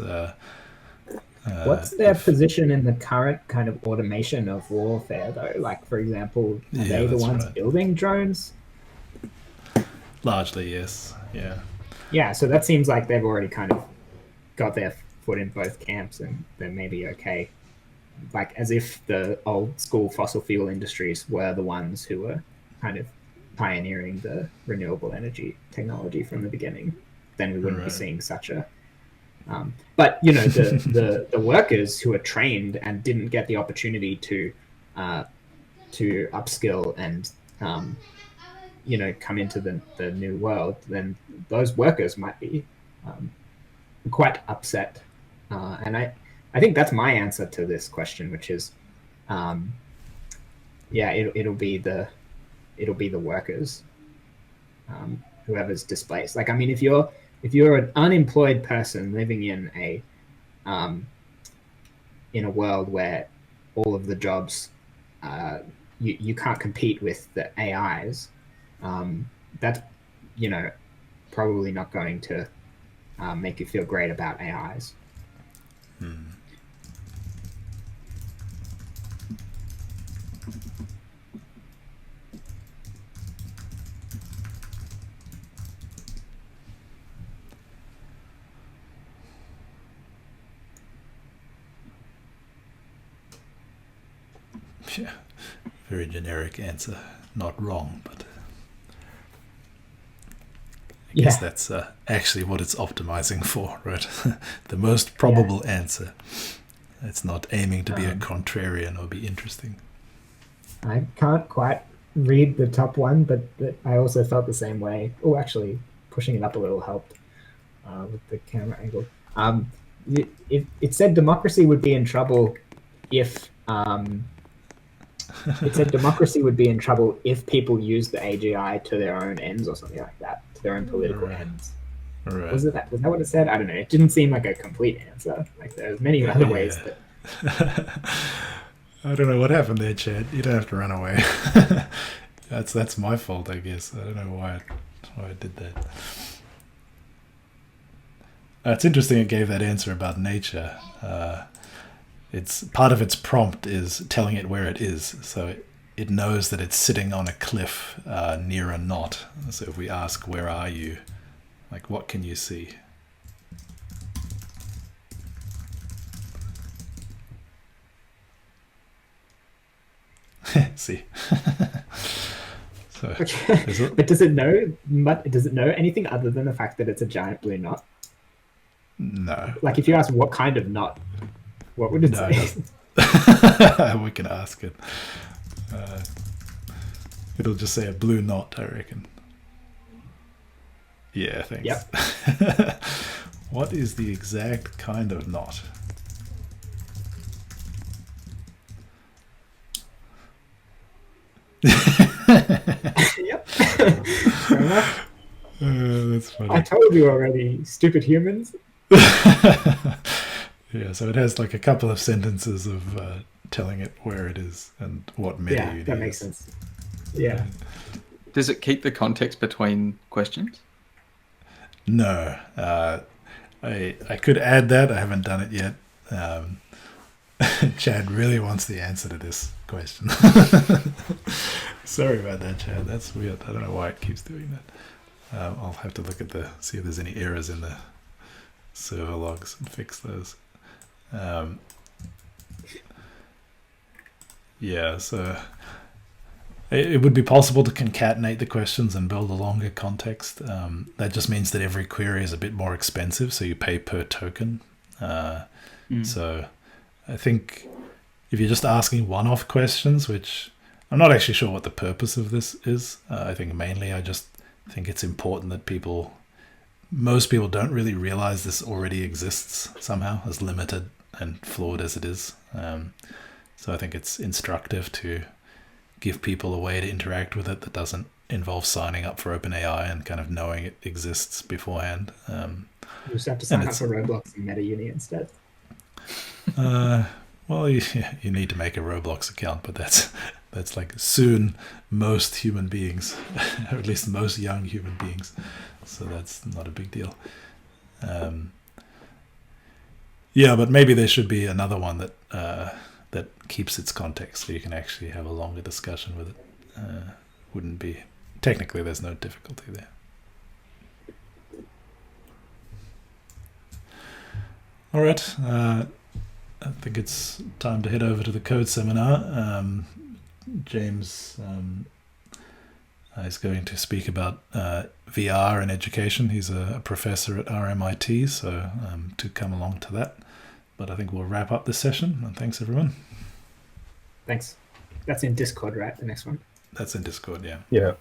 What's their position in the current kind of automation of warfare, though? Like, for example, are they the ones building drones? Largely, yes. Yeah. Yeah, so that seems like they've already kind of got their foot in both camps, and they're maybe okay. Like, as if the old school fossil fuel industries were the ones who were kind of pioneering the renewable energy technology from the beginning. Then we wouldn't be seeing such a... but, you know, the workers who are trained and didn't get the opportunity to upskill and, you know, come into the new world, then those workers might be quite upset. And I think that's my answer to this question, which is, yeah, it'll be the workers, whoever's displaced. Like, I mean, if you're an unemployed person living in a world where all of the jobs, you can't compete with the AIs, that's, you know, probably not going to make you feel great about AIs. Yeah, very generic answer. Not wrong, but I guess that's actually what it's optimizing for, right? The most probable answer. It's not aiming to be a contrarian or be interesting. I can't quite read the top one, but I also felt the same way. Oh, actually, pushing it up a little helped with the camera angle. It said democracy would be in trouble if... it said democracy would be in trouble if people use the AGI to their own ends or something like that, to their own political ends. Right. Was that what it said? I don't know. It didn't seem like a complete answer. Like, there's many other ways that... I don't know what happened there, Chad. You don't have to run away. That's my fault, I guess. I don't know why I did that. It's interesting it gave that answer about nature. It's part of its prompt is telling it where it is, so it knows that it's sitting on a cliff near a knot. So if we ask, where are you, like, what can you see? See. So, okay. But does it know anything other than the fact that it's a giant blue knot? No. Like, if you ask what kind of knot, what would it say? We can ask it. It'll just say a blue knot, I reckon. Yeah, thanks. Yep. What is the exact kind of knot? Yep. Fair enough. That's funny. I told you already, stupid humans. Yeah, so it has like a couple of sentences of telling it where it is and what meta it is. That makes sense. Yeah. Does it keep the context between questions? No. I could add that. I haven't done it yet. Chad really wants the answer to this question. Sorry about that, Chad. That's weird. I don't know why it keeps doing that. I'll have to look at see if there's any errors in the server logs and fix those. Yeah, so it would be possible to concatenate the questions and build a longer context. That just means that every query is a bit more expensive, so you pay per token. So I think if you're just asking one-off questions, which I'm not actually sure what the purpose of this is. I think mainly I just think it's important that most people don't really realize this already exists somehow, as limited and flawed as it is. So I think it's instructive to give people a way to interact with it that doesn't involve signing up for OpenAI and kind of knowing it exists beforehand. You just have to sign up for Roblox and MetaUni instead. Well, you need to make a Roblox account, but that's like soon most human beings, or at least most young human beings. So that's not a big deal. Yeah, but maybe there should be another one that keeps its context, so you can actually have a longer discussion with it. Wouldn't be technically. There's no difficulty there. All right. I think it's time to head over to the code seminar. James is going to speak about VR in education. He's a professor at RMIT, so to come along to that. But I think we'll wrap up this session, and thanks everyone. Thanks. That's in Discord, right? The next one? That's in Discord, yeah. Yeah.